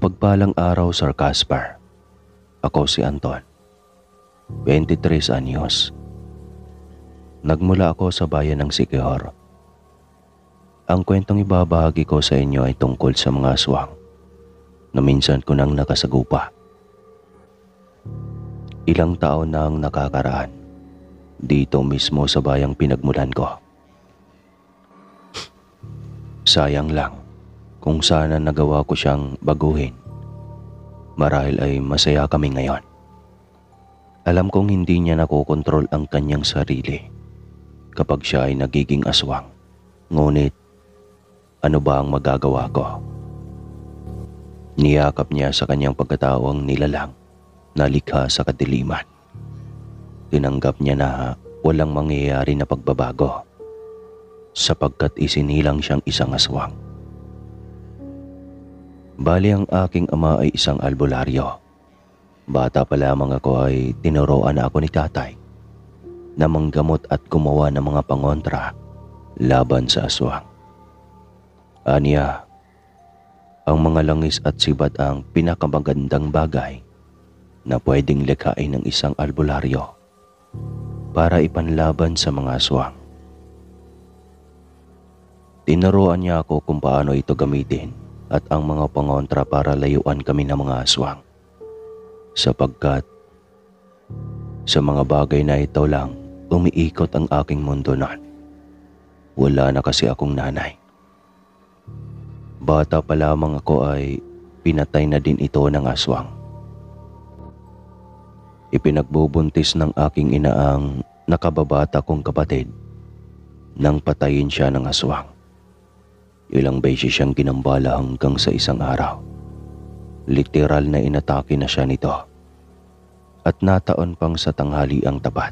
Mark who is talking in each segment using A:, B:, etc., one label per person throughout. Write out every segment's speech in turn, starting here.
A: Mapagpalang araw, Sir Caspar. Ako si Anton, 23 anyos. Nagmula ako sa bayan ng Siquijor. Ang kwentong ibabahagi ko sa inyo ay tungkol sa mga aswang na minsan ko nang nakasagupa. Ilang taon na ang nakakaraan dito mismo sa bayang pinagmulan ko. Sayang lang kung sana nagawa ko siyang baguhin. Marahil ay masaya kami ngayon. Alam kong hindi niya nakokontrol ang kanyang sarili kapag siya ay nagiging aswang. Ngunit, ano ba ang magagawa ko? Niyakap niya sa kanyang pagkatao ang nilalang na likha sa kadiliman. Tinanggap niya na walang mangyayari na pagbabago sapagkat isinilang siyang isang aswang. Bali ang aking ama ay isang albularyo. Bata pa lamang ako ay tinuruan na ako ni tatay na manggamot at gumawa ng mga pangontra laban sa aswang. Aniya, ang mga langis at sibat ang pinakamagandang bagay na pwedeng likhain ng isang albularyo para ipanlaban sa mga aswang. Tinuruan niya ako kung paano ito gamitin at ang mga pangontra para layuan kami ng mga aswang. Sapagkat sa mga bagay na ito lang umiikot ang aking mundo noon. Wala na kasi akong nanay. Bata pa lamang ako ay pinatay na din ito ng aswang. Ipinagbubuntis ng aking ina ang nakababata kong kapatid nang patayin siya ng aswang. Ilang beses siyang ginambala hanggang sa isang araw. Literal na inatake na siya nito. At nataon pang sa tanghali ang tapat.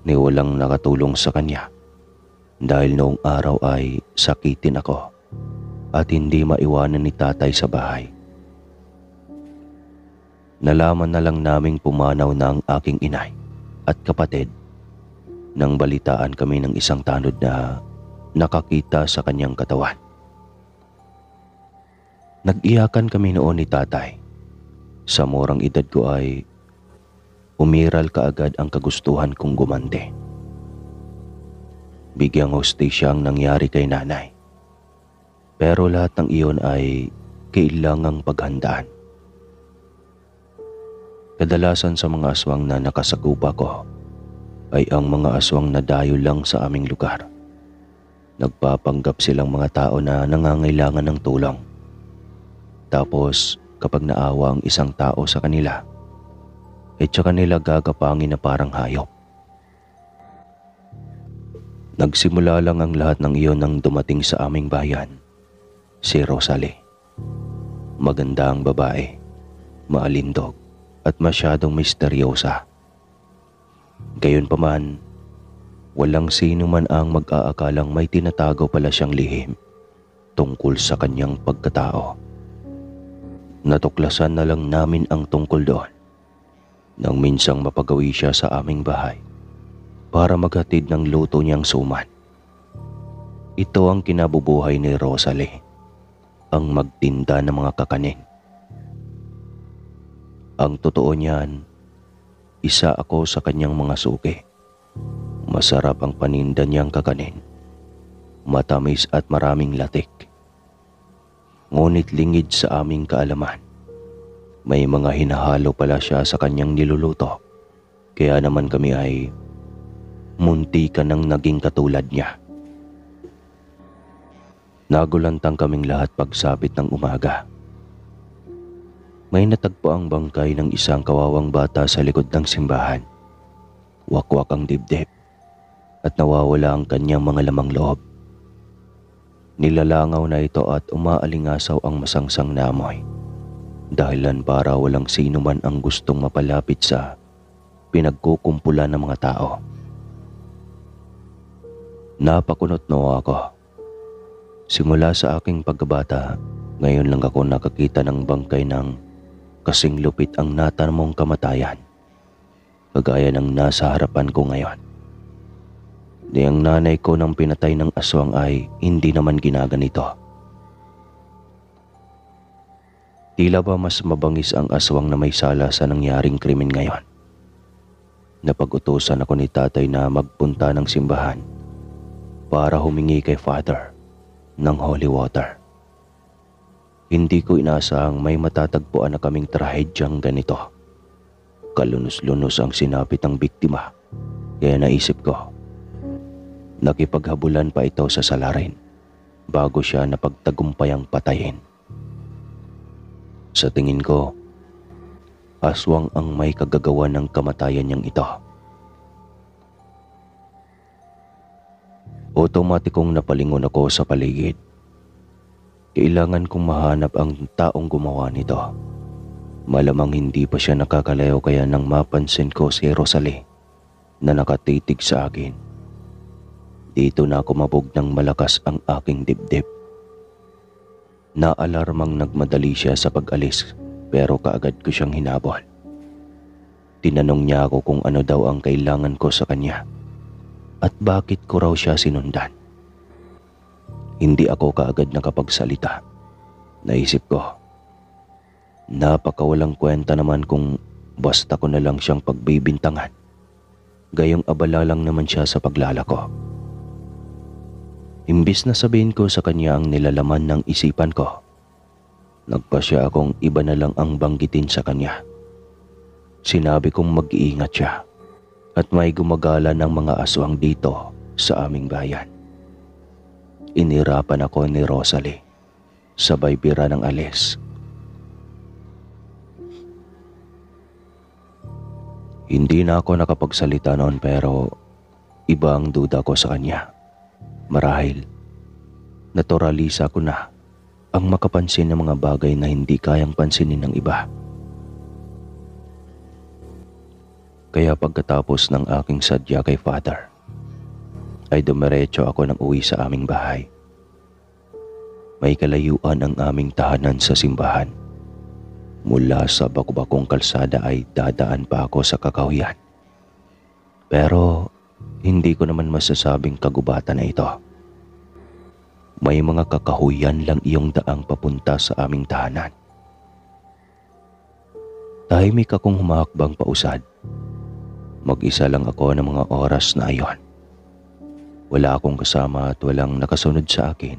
A: Ni walang nakatulong sa kanya. Dahil noong araw ay sakitin ako at hindi maiwanan ni tatay sa bahay. Nalaman na lang naming pumanaw na ang aking inay at kapatid nang balitaan kami ng isang tanod na nakakita sa kanyang katawan. Nag-iyakan kami noon ni tatay. Sa murang edad ko ay umiral kaagad ang kagustuhan kong gumante. Bigyang hostisya ang nangyari kay nanay. Pero lahat ng iyon ay kailangang paghandaan. Kadalasan sa mga aswang na nakasakupa ko ay ang mga aswang na dayo lang sa aming lugar. Nagpapanggap silang mga tao na nangangailangan ng tulong. Tapos kapag naawa ang isang tao sa kanila, tsaka nila gagapangin na parang hayop. Nagsimula lang ang lahat ng iyon nang dumating sa aming bayan si Rosalie. Maganda ang babae, maalindog at masyadong misteryosa. Gayunpaman, walang sino man ang mag-aakalang may tinatago pala siyang lihim tungkol sa kanyang pagkatao. Natuklasan na lang namin ang tungkol doon nang minsang mapagawi siya sa aming bahay para maghatid ng luto niyang suman. Ito ang kinabubuhay ni Rosalie, ang magtinda ng mga kakanin. Ang totoo niyan, isa ako sa kanyang mga suki. Masarap ang paninda niyang kakanin. Matamis at maraming latik. Ngunit lingid sa aming kaalaman, may mga hinahalo pala siya sa kanyang niluluto. Kaya naman kami ay muntikan ng naging katulad niya. Nagulantang kaming lahat pagsapit ng umaga. May natagpo ang bangkay ng isang kawawang bata sa likod ng simbahan. Wakwak ang dibdib at nawawala ang kanyang mga lamang loob. Nilalangaw na ito at umaalingasaw ang masangsang na amoy. Dahilan para walang sino man ang gustong mapalapit sa pinagkukumpulan ng mga tao. Napakunot-no ako. Simula sa aking pagkabata, ngayon lang ako nakakita ng bangkay ng kasing lupit ang natanamong kamatayan, kagaya ng nasa harapan ko ngayon. Di ang nanay ko nang pinatay ng aswang ay hindi naman ginaganito. Tila ba mas mabangis ang aswang na may sala sa nangyaring krimen ngayon. Napag-utusan ako ni tatay na magpunta ng simbahan para humingi kay Father ng holy water. Hindi ko inaasahang may matatagpuan na kaming trahedyang ganito. Kalunos-lunos ang sinapit ng biktima, kaya naisip ko, nakipaghabulan pa ito sa salarin bago siya napagtagumpayang patayin. Sa tingin ko, aswang ang may kagagawa ng kamatayan niyang ito. Otomatikong napalingon ako sa paligid. Kailangan kong mahanap ang taong gumawa nito. Malamang hindi pa siya nakakalayo kaya nang mapansin ko si Rosalie na nakatitig sa akin. Dito na kumabog ng malakas ang aking dibdib. Naalarmang nagmadali siya sa pag-alis pero kaagad ko siyang hinabol. Tinanong niya ako kung ano daw ang kailangan ko sa kanya at bakit ko raw siya sinundan. Hindi ako kaagad nakapagsalita. Naisip ko, napakawalang kwenta naman kung basta ko na lang siyang pagbibintangan. Gayong abala lang naman siya sa paglalako. Imbis na sabihin ko sa kanya ang nilalaman ng isipan ko, nagpasya akong iba na lang ang banggitin sa kanya. Sinabi kong mag-iingat siya at may gumagala ng mga aswang dito sa aming bayan. Inirapan ako ni Rosalie, sabay bira ng alis. Hindi na ako nakapagsalita noon pero iba ang duda ko sa kanya. Marahil, naturalisa ko na ang makapansin ng mga bagay na hindi kayang pansinin ng iba. Kaya pagkatapos ng aking sadya kay Father, ay dumiretso ako ng uwi sa aming bahay. May kalayuan ang aming tahanan sa simbahan. Mula sa bakubakong kalsada ay dadaan pa ako sa kakahuyan. Pero hindi ko naman masasabing kagubatan na ito. May mga kakahuyan lang iyong daang papunta sa aming tahanan. Tahimik akong humakbang pausad. Mag-isa lang ako ng mga oras na ayon. Wala akong kasama at walang nakasunod sa akin.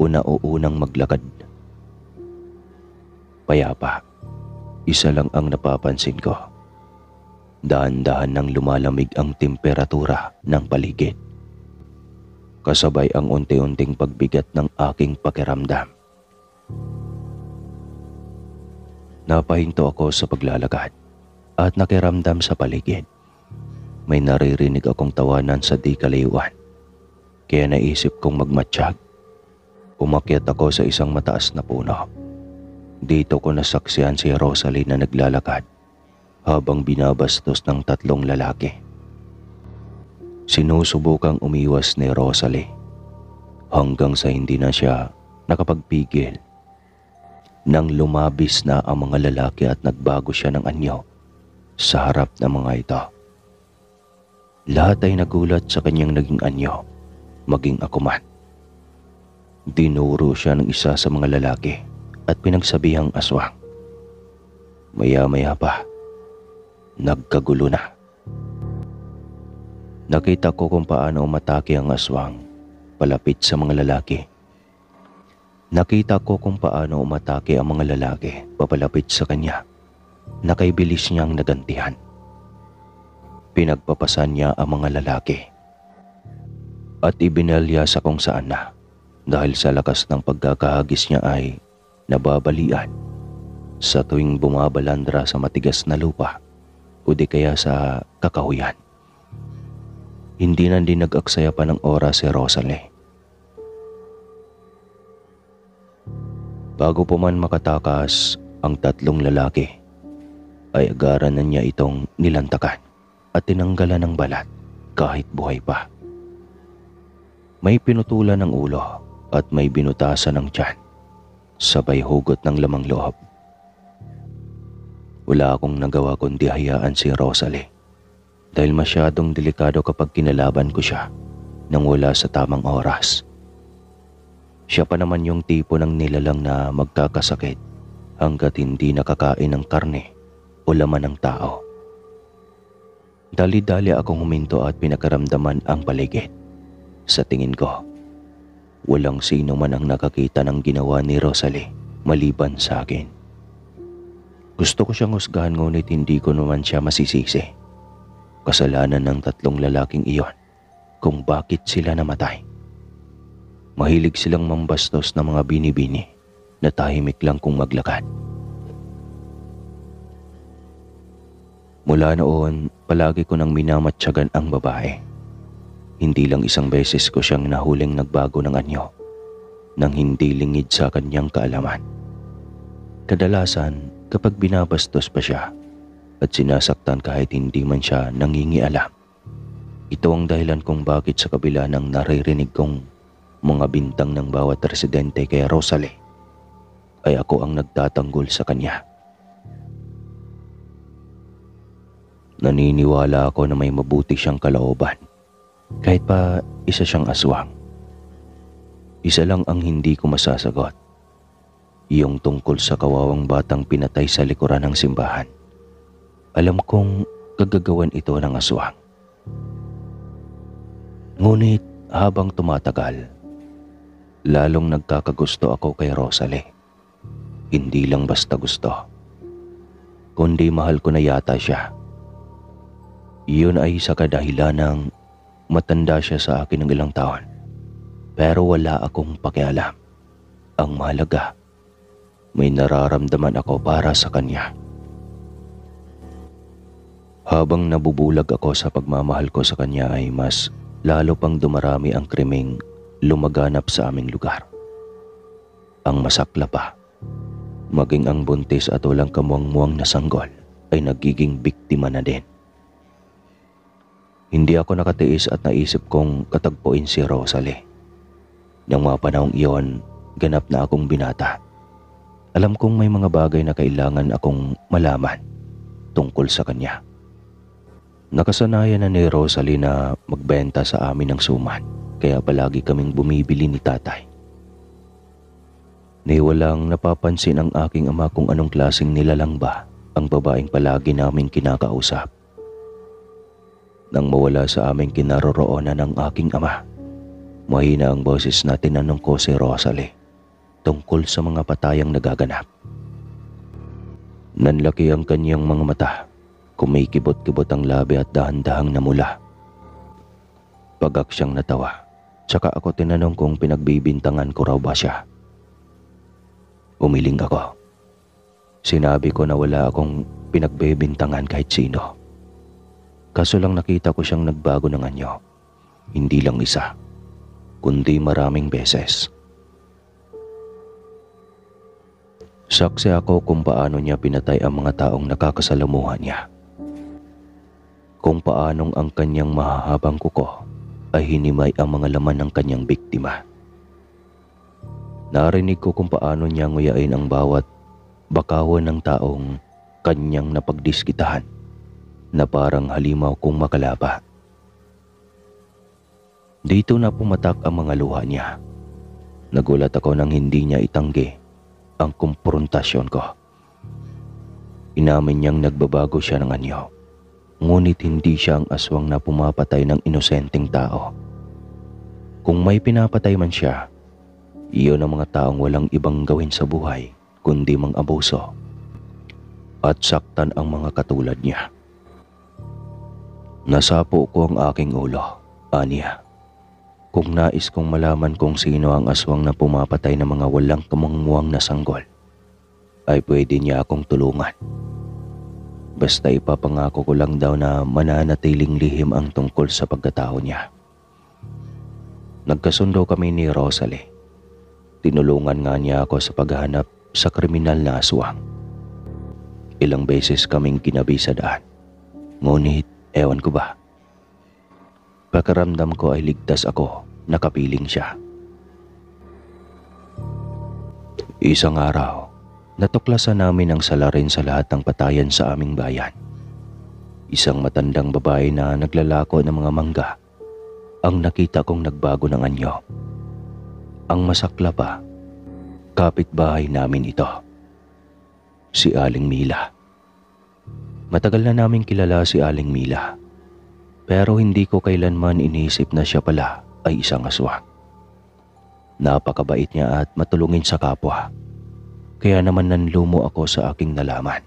A: Una-unang maglakad. Payapa. Isa lang ang napapansin ko. Dahan-dahan nang lumalamig ang temperatura ng paligid. Kasabay ang unti-unting pagbigat ng aking pakiramdam. Napahinto ako sa paglalakad at nakiramdam sa paligid. May naririnig akong tawanan sa di kalayuan. Kaya naisip kong magmatsyag. Umakyat ako sa isang mataas na puno. Dito ko nasaksihan si Rosalie na naglalakad habang binabastos ng 3 lalaki. Sinusubukang umiwas ni Rosalie hanggang sa hindi na siya nakapagpigil nang lumabis na ang mga lalaki at nagbago siya ng anyo sa harap ng mga ito. Lahat ay nagulat sa kanyang naging anyo, maging ako man. Dinuro siya ng isa sa mga lalaki at pinagsabihang aswang. Maya-maya pa, nagkagulo na. Nakita ko kung paano umatake ang aswang palapit sa mga lalaki. Nakita ko kung paano umatake ang mga lalaki papalapit sa kanya na kay bilis niyang nagantihan. Pinagpapasan niya ang mga lalaki at ibinalya sa kung saan na dahil sa lakas ng pagkakahagis niya ay nababalian sa tuwing bumabalandra sa matigas na lupa o di kaya sa kakahuyan. Hindi na din nag-aksaya pa ng oras si Rosalie. Bago pa man makatakas ang 3 lalaki, ay agaran na niya itong nilantakan at tinanggalan ng balat kahit buhay pa. May pinutulan ng ulo at may binutasan ng tiyan, sabay hugot ng lamang loob. Wala akong nagawa kundi hayaan si Rosalie dahil masyadong delikado kapag kinalaban ko siya nang wala sa tamang oras. Siya pa naman yung tipo ng nilalang na magkakasakit hanggat hindi nakakain ng karne o laman ng tao. Dali-dali akong huminto at pinakaramdaman ang paligid. Sa tingin ko, walang sino man ang nakakita ng ginawa ni Rosalie maliban sa akin. Gusto ko siyang husgahan ngunit hindi ko naman siya masisisi. Kasalanan ng tatlong lalaking iyon kung bakit sila namatay. Mahilig silang mambastos ng mga bini-bini na tahimik lang kung maglakad. Mula noon, palagi ko nang minamatyagan ang babae. Hindi lang isang beses ko siyang nahuling nagbago ng anyo nang hindi lingid sa kanyang kaalaman. Kadalasan, kapag binabastos pa siya at sinasaktan kahit hindi man siya nangingialam. Ito ang dahilan kung bakit sa kabila ng naririnig kong mga bintang ng bawat residente kay Rosalie, ay ako ang nagtatanggol sa kanya. Naniniwala ako na may mabuti siyang kalooban, kahit pa isa siyang aswang. Isa lang ang hindi ko masasagot, yung tungkol sa kawawang batang pinatay sa likuran ng simbahan. Alam kong kagagawan ito ng aswang. Ngunit habang tumatagal, lalong nagkakagusto ako kay Rosalie. Hindi lang basta gusto, kundi mahal ko na yata siya. Iyon ay sa kadahilan ng matanda siya sa akin ng ilang taon, pero wala akong pakialam. Ang mahalaga, may nararamdaman ako para sa kanya. Habang nabubulag ako sa pagmamahal ko sa kanya ay mas lalo pang dumarami ang krimeng lumaganap sa aming lugar. Ang masakla pa, maging ang buntis at walang kamuang-muang na sanggol ay nagiging biktima na din. Hindi ako nakatiis at naisip kong katagpuin si Rosalie. Nang mga panahong iyon, ganap na akong binata. Alam kong may mga bagay na kailangan akong malaman tungkol sa kanya. Nakasanayan na ni Rosalie na magbenta sa amin ng suman, kaya palagi kaming bumibili ni tatay. Ni walang napapansin ang aking ama kung anong klaseng nilalang ba ang babaeng palagi naming kinakausap. Nang mawala sa aming kinaroroonan ng aking ama, mahina ang boses na tinanong ko si Rosalie tungkol sa mga patayang nagaganap. Nanlaki ang kanyang mga mata, kumikibot-kibot ang labi at dahan-dahang namula. Pagak siyang natawa, tsaka ako tinanong kung pinagbibintangan ko raw ba siya. Umiling ako. Sinabi ko na wala akong pinagbibintangan kahit sino. Kaso lang nakita ko siyang nagbago ng anyo. Hindi lang isa, kundi maraming beses. Saksi ako kung paano niya pinatay ang mga taong nakakasalamuhan niya. Kung paanong ang kanyang mahahabang kuko ay hinimay ang mga laman ng kanyang biktima. Narinig ko kung paano niya nguyain ang bawat bakawan ng taong kanyang napagdiskitahan na parang halimaw kung makalapa. Dito na pumatak ang mga luha niya. Nagulat ako nang hindi niya itanggi ang kumprontasyon ko. Inamin niyang nagbabago siya ng anyo, ngunit hindi siya ang aswang na pumapatay ng inosenteng tao. Kung may pinapatay man siya, iyon ang mga taong walang ibang gawin sa buhay kundi mang-abuso at saktan ang mga katulad niya. Nasapo ko ang aking ulo, aniya. Kung nais kong malaman kung sino ang aswang na pumapatay ng mga walang kamangmuang na sanggol, ay pwede niya akong tulungan. Basta ipapangako ko lang daw na mananatiling lihim ang tungkol sa pagkatao niya. Nagkasundo kami ni Rosalie. Tinulungan nga niya ako sa paghahanap sa kriminal na aswang. Ilang beses kaming kinabi sa daan. Ngunit, ewan ko ba, pakiramdam ko ay ligtas ako, nakapiling siya. Isang araw, natuklasan namin ang salarin sa lahat ng patayan sa aming bayan. Isang matandang babae na naglalako ng mga mangga ang nakita kong nagbago ng anyo. Ang masakla pa, kapitbahay namin ito. Si Aling Mila. Matagal na namin kilala si Aling Mila, pero hindi ko kailanman iniisip na siya pala ay isang aswang. Napakabait niya at matulungin sa kapwa, kaya naman nanlumo ako sa aking nalaman.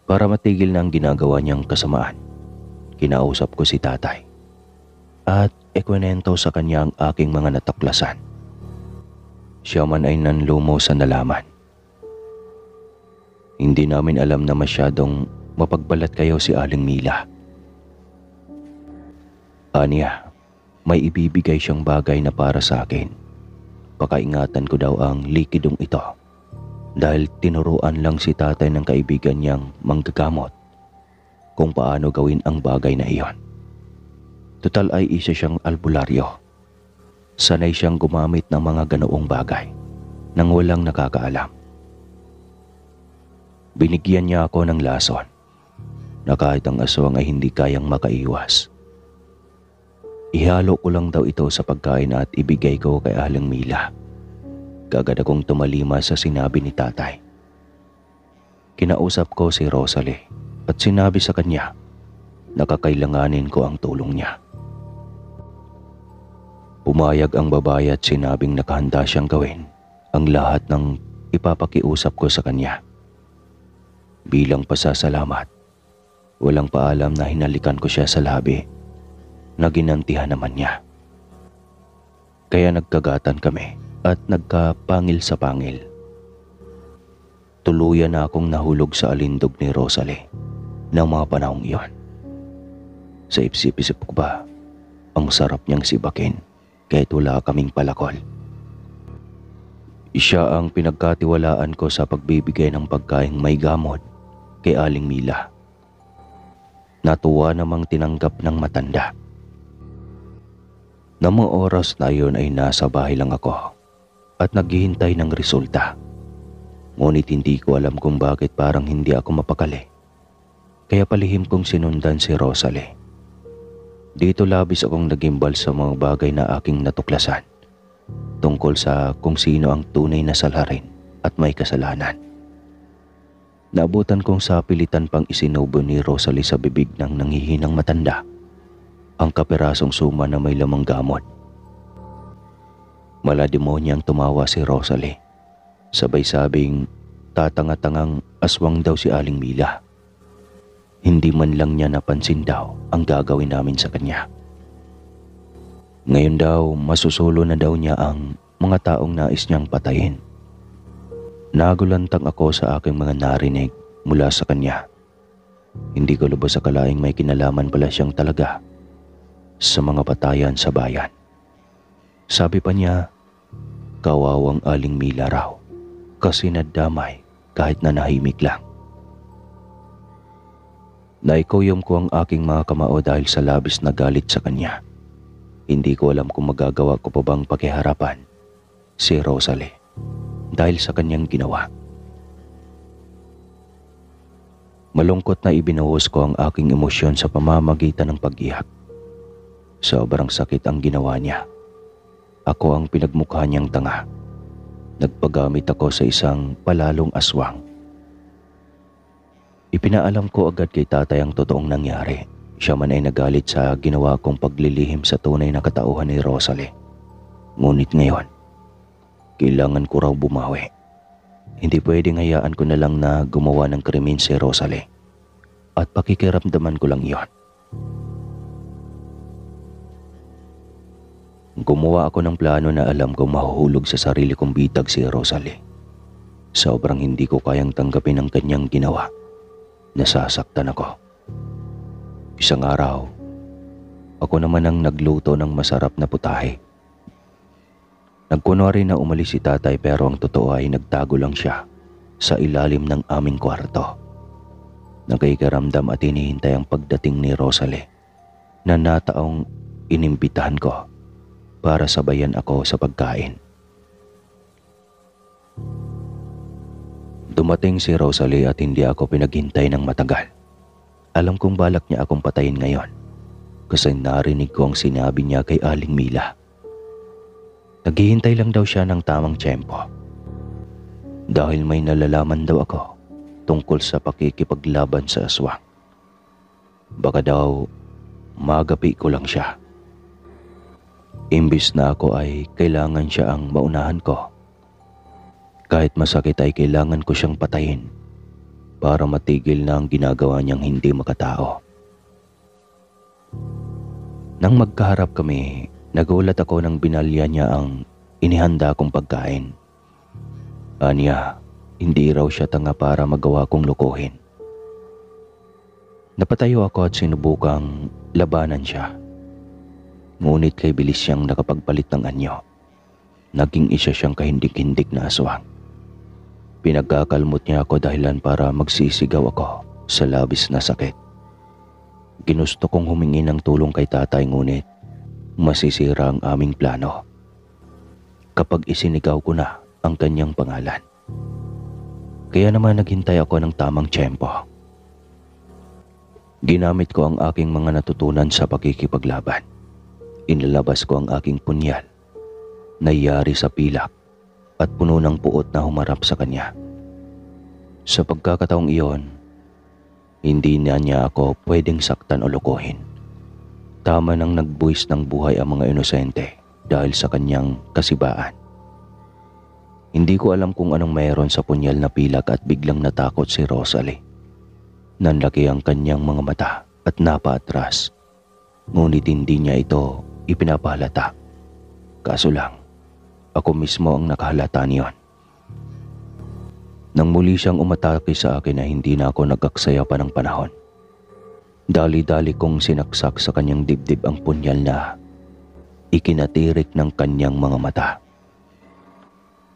A: Para matigil na ang ginagawa niyang kasamaan, kinausap ko si tatay at ikwento sa kanya ang aking mga natuklasan. Siya man ay nanlumo sa nalaman. Hindi namin alam na masyadong mapagbalat kayo si Aling Mila. Aniya, may ibibigay siyang bagay na para sa akin. Pakaingatan ko daw ang likidong ito dahil tinuruan lang si tatay ng kaibigan niyang manggagamot kung paano gawin ang bagay na iyon. Total ay isa siyang albularyo. Sanay siyang gumamit ng mga ganoong bagay nang walang nakakaalam. Binigyan niya ako ng lason na kahit ang aswang ay hindi kayang makaiwas. Ihalo ko lang daw ito sa pagkain at ibigay ko kay Aling Mila. Kagad akong tumalima sa sinabi ni tatay. Kinausap ko si Rosalie at sinabi sa kanya na kakailanganin ko ang tulong niya. Pumayag ang babae at sinabing nakahanda siyang gawin ang lahat ng ipapakiusap ko sa kanya. Bilang pasasalamat, walang paalam na hinalikan ko siya sa labi na ginantihan naman niya. Kaya nagkagatan kami at nagkapangil sa pangil. Tuluyan na akong nahulog sa alindog ni Rosalie ng mga panahong iyon. Sa isip-isip ko ba, ang sarap niyang sibakin kahit wala kaming palakol. Siya ang pinagkatiwalaan ko sa pagbibigay ng pagkaing may gamot kay Aling Mila. Natuwa namang tinanggap ng matanda. Nang mga oras na iyon ay nasa bahay lang ako at naghihintay ng resulta. Ngunit hindi ko alam kung bakit parang hindi ako mapakali. Kaya palihim kong sinundan si Rosalie. Dito labis akong nagimbal sa mga bagay na aking natuklasan tungkol sa kung sino ang tunay na salarin at may kasalanan. Naabutan kong sapilitan pang isinubo ni Rosalie sa bibig ng nanghihinang matanda ang kapirasong suma na may lamang gamot. Malademonya ang tumawa si Rosalie. Sabay sabing tatanga-tangang aswang daw si Aling Mila. Hindi man lang niya napansin daw ang gagawin namin sa kanya. Ngayon daw masusulo na daw niya ang mga taong nais niyang patayin. Nagulantang ako sa aking mga narinig mula sa kanya. Hindi ko lubos akalaing may kinalaman pala siyang talaga sa mga patayan sa bayan. Sabi pa niya, kawawang Aling Mila raw kasi nadamay kahit na nahimik lang. Naikuyom ko ang aking mga kamao dahil sa labis na galit sa kanya. Hindi ko alam kung magagawa ko pa bang pakiharapan si Rosalie dahil sa kanyang ginawa. Malungkot na ibinuhos ko ang aking emosyon sa pamamagitan ng pag-iyak. Sobrang sakit ang ginawa niya. Ako ang pinagmukha niyang tanga. Nagpagamit ako sa isang palalong aswang. Ipinaalam ko agad kay tatay ang totoong nangyari. Siya man ay nagalit sa ginawa kong paglilihim sa tunay na katauhan ni Rosalie. Ngunit ngayon, kailangan ko raw bumawi. Hindi pwedeng hayaan ko na lang na gumawa ng krimen si Rosalie at pakikiramdaman ko lang iyon. Gumawa ako ng plano na alam kong mahuhulog sa sarili kong bitag si Rosalie. Sobrang hindi ko kayang tanggapin ang kanyang ginawa. Nasasaktan ako. Isang araw, ako naman ang nagluto ng masarap na putahe. Nagkunwari na umalis si tatay pero ang totoo ay nagtago lang siya sa ilalim ng aming kwarto. Nagkikaramdam at hinihintay ang pagdating ni Rosalie na nataong inimbitahan ko para sabayan ako sa pagkain. Dumating si Rosalie at hindi ako pinaghintay ng matagal. Alam kong balak niya akong patayin ngayon kasi narinig ko ang sinabi niya kay Aling Mila. Naghihintay lang daw siya ng tamang tiyempo. dahil may nalalaman daw ako tungkol sa pakikipaglaban sa aswang. Baka daw magapi ko lang siya. Imbis na ako ay kailangan siya ang maunahan ko. Kahit masakit ay kailangan ko siyang patayin para matigil na ang ginagawa niyang hindi makatao. Nang magkaharap kami, nagulat ako nang binalya niya ang inihanda kong pagkain. Aniya, hindi raw siya tanga para magawa kong lukuhin. Napatayo ako at sinubukang labanan siya. Ngunit kay bilis siyang nakapagpalit ng anyo. Naging isa siyang kahindik-hindik na aswang. Pinagkakalmot niya ako dahilan para magsisigaw ako sa labis na sakit. Ginusto kong humingi ng tulong kay tatay ngunit masisira ang aming plano kapag isinigaw ko na ang kanyang pangalan. Kaya naman naghintay ako ng tamang tiyempo. Ginamit ko ang aking mga natutunan sa pakikipaglaban. Inilabas ko ang aking punyal na yari sa pilak at puno ng puot na humarap sa kanya. Sa pagkakataong iyon, hindi na niya ako pwedeng saktan o lokohin. Tama nang nagbuwis ng buhay ang mga inosente dahil sa kanyang kasibaan. Hindi ko alam kung anong mayroon sa punyal na pilak at biglang natakot si Rosalie. Nanlaki ang kanyang mga mata at napaatras. Ngunit hindi niya ito ipinapahalata. Kaso lang, ako mismo ang nakahalata niyon. Nang muli siyang umatake sa akin ay hindi na ako nagaksaya pa ng panahon. Dali-dali kong sinaksak sa kanyang dibdib ang punyal na ikinatirik ng kanyang mga mata.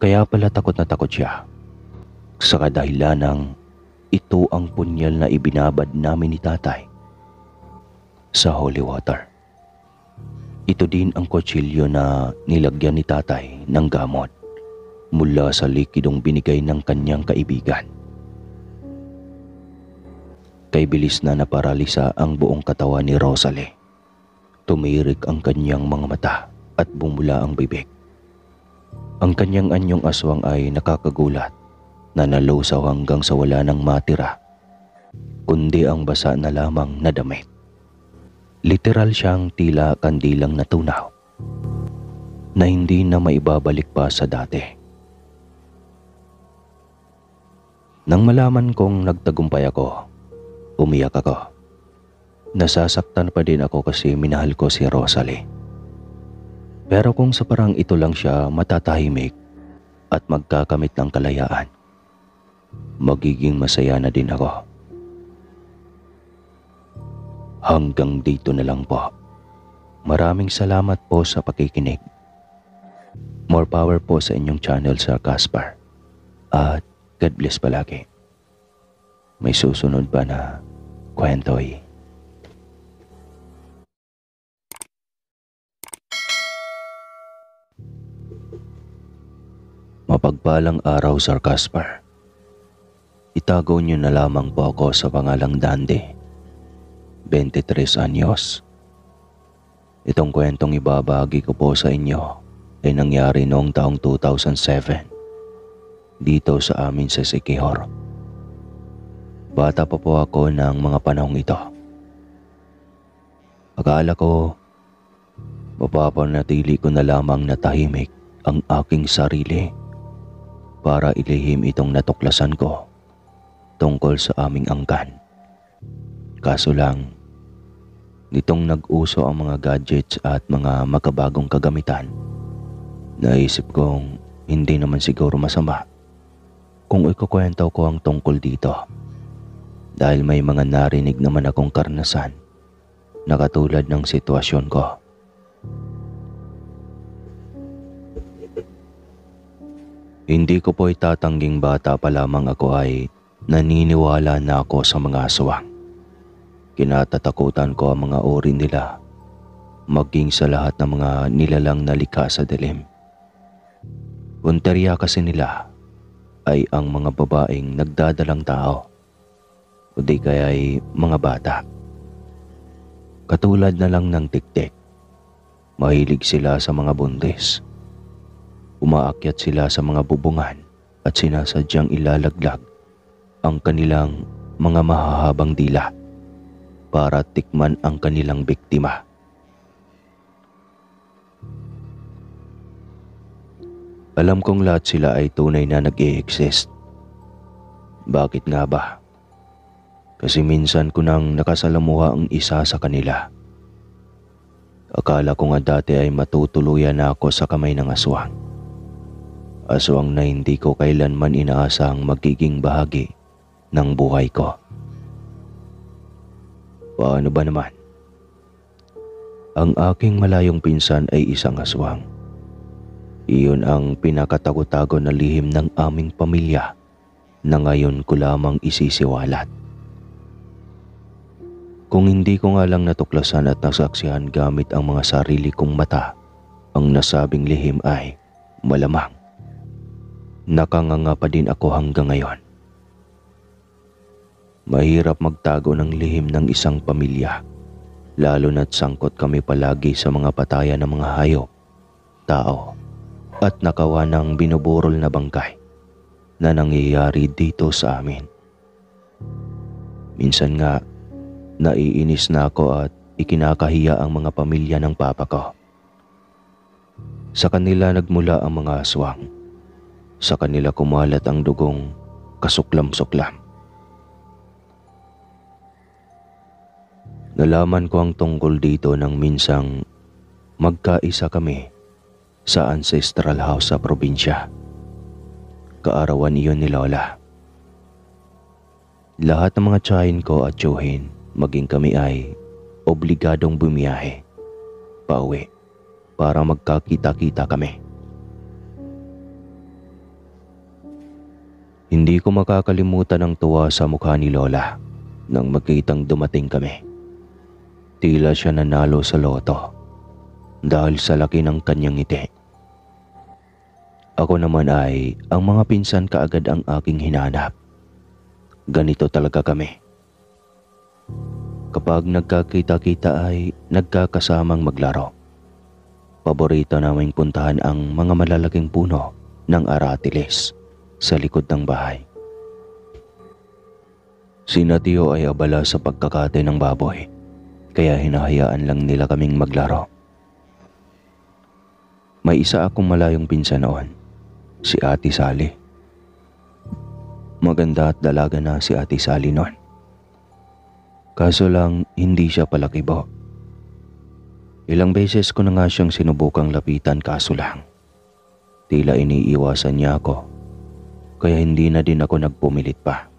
A: Kaya pala takot na takot siya. Sa kadahilanang ito ang punyal na ibinabad namin ni tatay sa holy water. Ito din ang kutsilyo na nilagyan ni tatay ng gamot mula sa likidong binigay ng kanyang kaibigan. Kay bilis na naparalisa ang buong katawan ni Rosalie. Tumirik ang kanyang mga mata at bumula ang bibig. Ang kanyang anyong aswang ay nakakagulat na nalusaw hanggang sa wala nang matira, kundi ang basa na lamang na damit. Literal siyang tila kandilang natunaw na hindi na maibabalik pa sa dati. Nang malaman kong nagtagumpay ako, umiyak ako. Nasasaktan pa din ako kasi minahal ko si Rosalie. Pero kung sa parang ito lang siya matatahimik at magkakamit ng kalayaan, magiging masaya na din ako. Hanggang dito na lang po. Maraming salamat po sa pakikinig. More power po sa inyong channel, Sir Caspar. At God bless palagi. May susunod pa na kwento eh. Mapagpalang araw, Sir Caspar. Itago niyo na lamang po ako sa pangalang Dande. 23 anyos. Itong kwentong ibabahagi ko po sa inyo ay nangyari noong taong 2007 dito sa amin sa Siquijor. Bata pa po ako ng mga panahong ito. Akala ko mapapanatili ko na lamang na tahimik ang aking sarili para ilihim itong natuklasan ko tungkol sa aming angkan. Kaso lang, nitong nag-uso ang mga gadgets at mga makabagong kagamitan, naisip kong hindi naman siguro masama kung ikukwento ko ang tungkol dito. Dahil may mga narinig naman akong karanasan na katulad ng sitwasyon ko. Hindi ko po itatangging bata pa lamang ako ay naniniwala na ako sa mga aswang. Kinatatakutan ko ang mga uri nila, maging sa lahat ng mga nilalang na likha sa dilim. Punteriya kasi nila ay ang mga babaeng nagdadalang tao o di kaya ay mga bata. Katulad na lang ng tiktik, mahilig sila sa mga buntis. Umaakyat sila sa mga bubungan at sinasadyang ilalaglag ang kanilang mga mahahabang dila para tikman ang kanilang biktima. Alam kong lahat sila ay tunay na nag-i-exist. Bakit nga ba? Kasi minsan ko nang nakasalamuha ang isa sa kanila. Akala ko nga dati ay matutuluyan na ako sa kamay ng aswang. Aswang na hindi ko kailanman inaasahang magiging bahagi ng buhay ko. Paano ba naman? Ang aking malayong pinsan ay isang aswang. Iyon ang pinakatago-tago na lihim ng aming pamilya na ngayon ko lamang isisiwalat. Kung hindi ko nga lang natuklasan at nasaksihan gamit ang mga sarili kong mata, ang nasabing lihim ay malamang nakanganga pa din ako hanggang ngayon. Mahirap magtago ng lihim ng isang pamilya, lalo na't sangkot kami palagi sa mga patayan ng mga hayop, tao, at nakawa ng binuburol na bangkay na nangyayari dito sa amin. Minsan nga, naiinis na ako at ikinakahiya ang mga pamilya ng papa ko. Sa kanila nagmula ang mga aswang. Sa kanila kumalat ang dugong kasuklam-suklam. Nalaman ko ang tungkol dito nang minsang magkaisa kami sa ancestral house sa probinsya. Kaarawan iyon ni Lola. Lahat ng mga tiyahin ko at tiyuhin, maging kami ay obligadong bumiyahe pauwi para magkakita-kita kami. Hindi ko makakalimutan ang tuwa sa mukha ni Lola nang makitang dumating kami. Tila siya nanalo sa loto dahil sa laki ng kanyang ngiti. Ako naman ay ang mga pinsan kaagad ang aking hinanap. Ganito talaga kami. Kapag nagkakita-kita ay nagkakasamang maglaro. Paborito naming puntahan ang mga malalaking puno ng aratiles sa likod ng bahay. Sina Tio ay abala sa pagkakate ng baboy, kaya hinahayaan lang nila kaming maglaro. May isa akong malayong pinsan noon, si Ate Sally. Maganda at dalaga na si Ate Sally noon. Kaso lang hindi siya palakibo. Ilang beses ko na nga siyang sinubukang lapitan kaso lang tila iniiwasan niya ako, kaya hindi na din ako nagpumilit pa.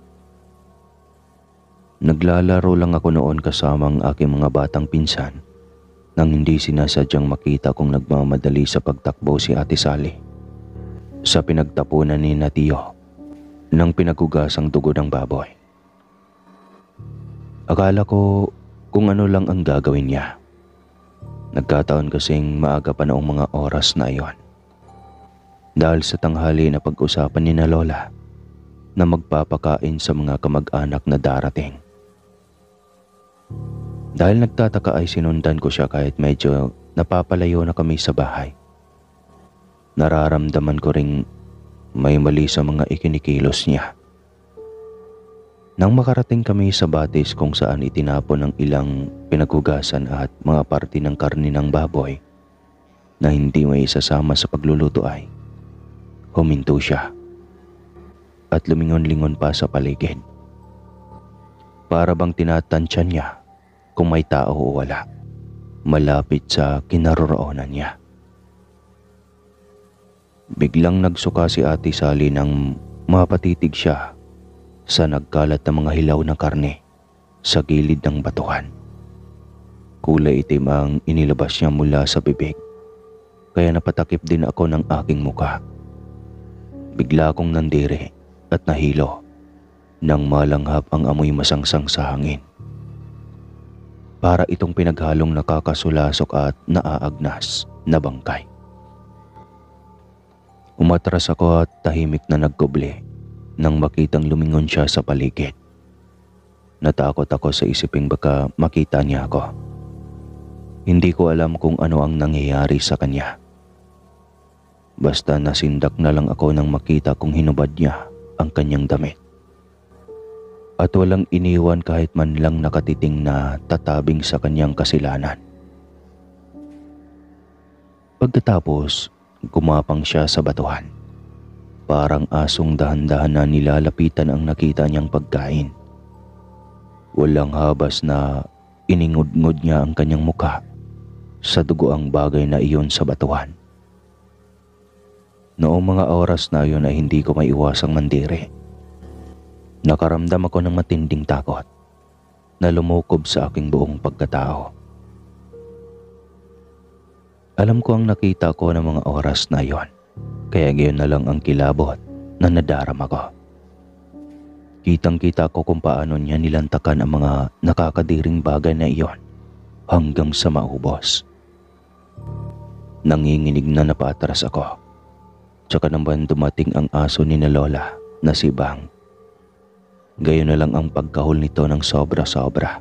A: Naglalaro lang ako noon kasama ang aking mga batang pinsan nang hindi sinasadyang makita kong nagmamadali sa pagtakbo si Ate Sally sa pinagtapunan ni Tio ng pinaghugasang dugo ng baboy. Akala ko kung ano lang ang gagawin niya. Nagkataon kasing maaga pa noong mga oras na iyon. Dahil sa tanghali na pag-usapan ni Lola na magpapakain sa mga kamag-anak na darating. Dahil nagtataka ay sinundan ko siya kahit medyo napapalayo na kami sa bahay. Nararamdaman ko ring may mali sa mga ikinikilos niya. Nang makarating kami sa batis kung saan itinapon ng ilang pinaghugasan at mga parte ng karni ng baboy na hindi may isasama sa pagluluto ay huminto siya at lumingon-lingon pa sa paligid. Para bang tinatansya niya kung may tao o wala malapit sa kinaroroonan niya. Biglang nagsuka si Ate Sally nang mapatitig siya sa nagkalat na mga hilaw na karne sa gilid ng batuhan. Kulay itim ang inilabas niya mula sa bibig, kaya napatakip din ako ng aking muka. Bigla akong nandiri at nahilo nang malanghap ang amoy masangsang sa hangin. Para itong pinaghalong nakakasulasok at naaagnas na bangkay. Umatras ako at tahimik na nagkuble nang makitang lumingon siya sa paligid. Natakot ako sa isiping baka makita niya ako. Hindi ko alam kung ano ang nangyayari sa kanya. Basta nasindak na lang ako nang makita kong hinubad niya ang kanyang damit. At walang iniwan kahit man lang nakatiting na tatabing sa kanyang kasilanan. Pagkatapos, gumapang siya sa batuhan. Parang asong dahan-dahan na nilalapitan ang nakita niyang pagkain. Walang habas na iningud-ngud niya ang kanyang mukha sa dugo ang bagay na iyon sa batuhan. Noong mga oras na iyon ay hindi ko maiwasang mandiri. Nakaramdam ako ng matinding takot na lumukob sa aking buong pagkatao. Alam ko ang nakita ko ng mga oras na iyon, kaya gayon na lang ang kilabot na nadarama ko. Kitang-kita ko kung paano niya nilantakan ang mga nakakadiring bagay na iyon hanggang sa maubos. Nanginginig na napatras ako. Tsaka naman dumating ang aso ni na Lola na si Bang. Gayon na lang ang pagkahol nito ng sobra-sobra.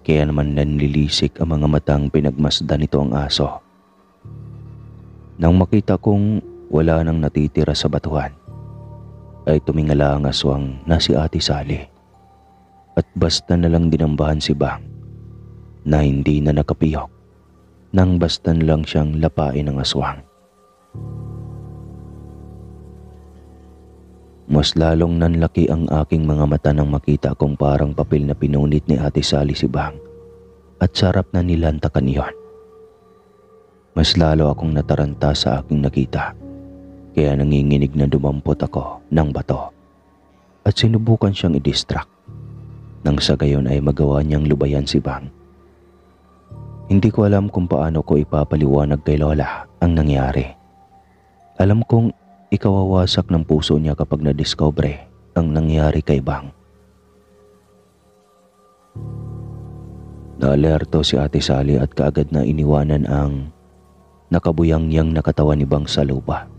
A: Kaya naman nanlilisik ang mga matang pinagmasdan nito ang aso. Nang makita kong wala nang natitira sa batuhan, ay tumingala ang aswang na si Ate Sally. At basta na lang dinambahan si Bang na hindi na nakapiyok nang basta na lang siyang lapain ng aswang. Mas lalong nanlaki ang aking mga mata nang makita kong parang papel na pinunit ni Ate Sally si Bang at sarap na nilantakan iyon. Mas lalo akong nataranta sa aking nakita, kaya nanginginig na dumampot ako ng bato at sinubukan siyang i-distract nang sa gayon ay magawa niyang lubayan si Bang. Hindi ko alam kung paano ko ipapaliwanag kay Lola ang nangyari. Alam kong ikawawasak ng puso niya kapag nadiscover ang nangyari kay Bang. Naalerto si Ate Sally at kaagad na iniwanan ang nakabuyangyang na katawan ni Bang sa lupa.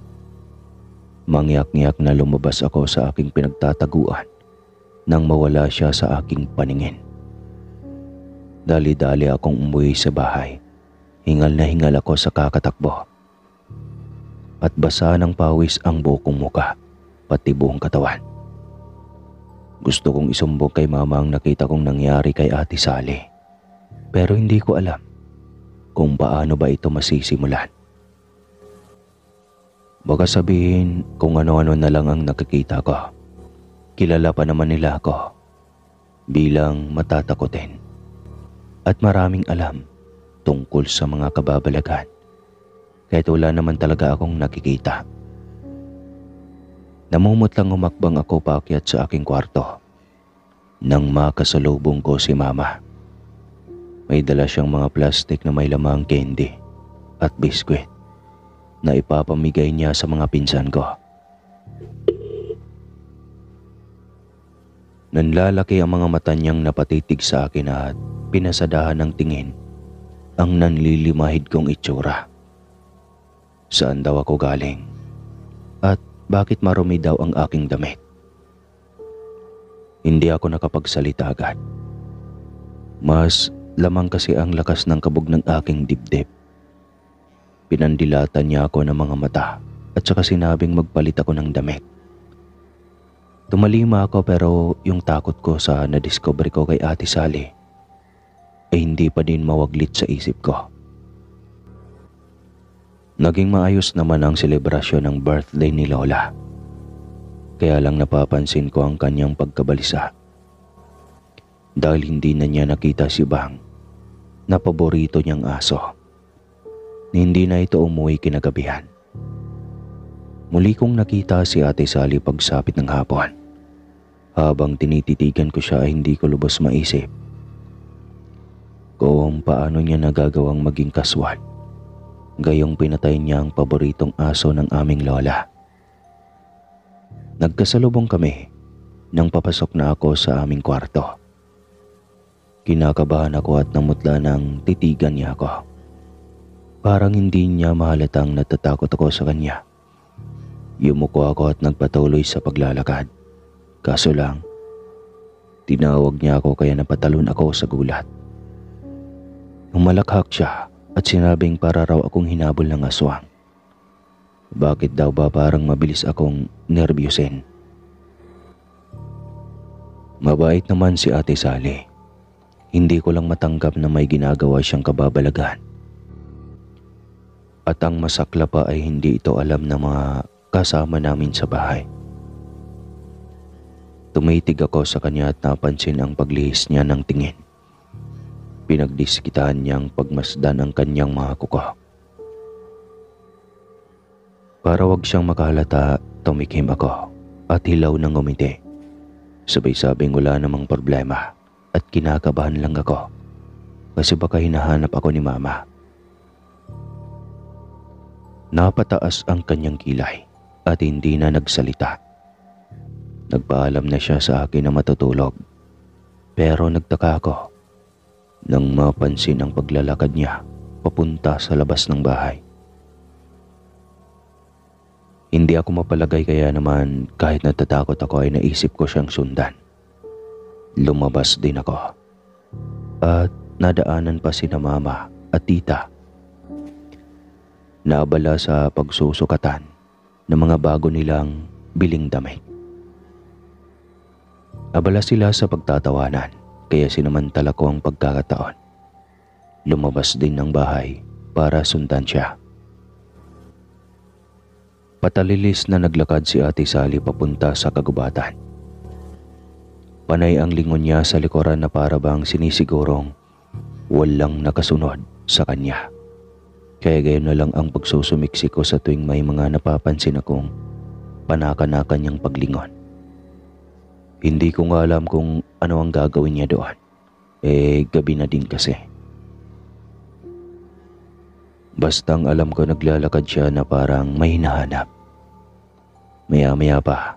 A: Mangyak-ngyak na lumabas ako sa aking pinagtataguan nang mawala siya sa aking paningin. Dali-dali akong umuwi sa bahay. Hingal na hingal ako sa kakatakbo. At basa ng pawis ang buong muka, pati buong katawan. Gusto kong isumbong kay Mama ang nakita kong nangyari kay Ate Sally. Pero hindi ko alam kung paano ba ito masisimulan. Baka sabihin kung ano-ano na lang ang nakikita ko. Kilala pa naman nila ako bilang matatakotin at maraming alam tungkol sa mga kababalagan. Kahit wala naman talaga akong nakikita. Namumot lang humakbang ako paakyat sa aking kwarto nang makasalubong ko si Mama. May dala siyang mga plastic na may lamang candy at biskwit na ipapamigay niya sa mga pinsan ko. Nanlalaki ang mga mata niyang napatitig sa akin at pinasadahan ng tingin ang nanlilimahid kong itsura. Saan daw ako galing? At bakit marumi daw ang aking damit? Hindi ako nakapagsalita agad. Mas lamang kasi ang lakas ng kabog ng aking dibdib. Pinandilatan niya ako ng mga mata at saka sinabing magpalit ako ng damit. Tumalima ako pero yung takot ko sa nadiscover ko kay Ate Sally ay hindi pa din mawaglit sa isip ko. Naging maayos naman ang selebrasyon ng birthday ni Lola. Kaya lang napapansin ko ang kanyang pagkabalisa. Dahil hindi na niya nakita si Bang na paborito niyang aso. Hindi na ito umuwi kinagabihan. Muli kong nakita si Ate Sally pagsapit ng hapon. Habang tinititigan ko siya ay hindi ko lubos maisip kung paano niya nagagawang maging kaswal. Gayong pinatay niya ang paboritong aso ng aming lola. Nagkasalubong kami nang papasok na ako sa aming kwarto. Kinakabahan ako at namutla ng titigan niya ako. Parang hindi niya mahalatang natatakot ako sa kanya. Yumuko ako at nagpatuloy sa paglalakad. Kaso lang, tinawag niya ako kaya napatalon ako sa gulat. Umalakhak siya at sinabing para raw akong hinabol ng aswang. Bakit daw ba parang mabilis akong nervyusin? Mabait naman si Ate Sally. Hindi ko lang matanggap na may ginagawa siyang kababalagan. At ang masakla pa ay hindi ito alam ng mga kasama namin sa bahay. Tumitig ako sa kanya at napansin ang paglihis niya ng tingin. Pinagdiskitaan niyang pagmasdan ang kanyang mga kuko. Para wag siyang makahalata, tumikim ako at hilaw ng ngumiti. Sabay-sabing wala namang problema at kinakabahan lang ako kasi baka hinahanap ako ni Mama. Napataas ang kanyang kilay at hindi na nagsalita. Nagpaalam na siya sa akin na matutulog, pero nagtaka ako nang mapansin ang paglalakad niya papunta sa labas ng bahay. Hindi ako mapalagay kaya naman kahit natatakot ako ay naisip ko siyang sundan. Lumabas din ako at nadaanan pa sina Mama at Tita. Naabala sa pagsusukatan ng mga bago nilang biling damit. Abala sila sa pagtatawanan kaya sinamantala ko ang pagkakataon. Lumabas din ng bahay para sundan siya. Patalilis na naglakad si Ate Sally papunta sa kagubatan. Panay ang lingon niya sa likuran na para bang sinisigurong walang nakasunod sa kanya. Kaya gayon na lang ang pagsusumiksi ko sa tuwing may mga napapansin akong panaka-naka niyang paglingon. Hindi ko nga alam kung ano ang gagawin niya doon. Gabi na din kasi. Bastang alam ko naglalakad siya na parang may hinahanap. Maya-maya pa,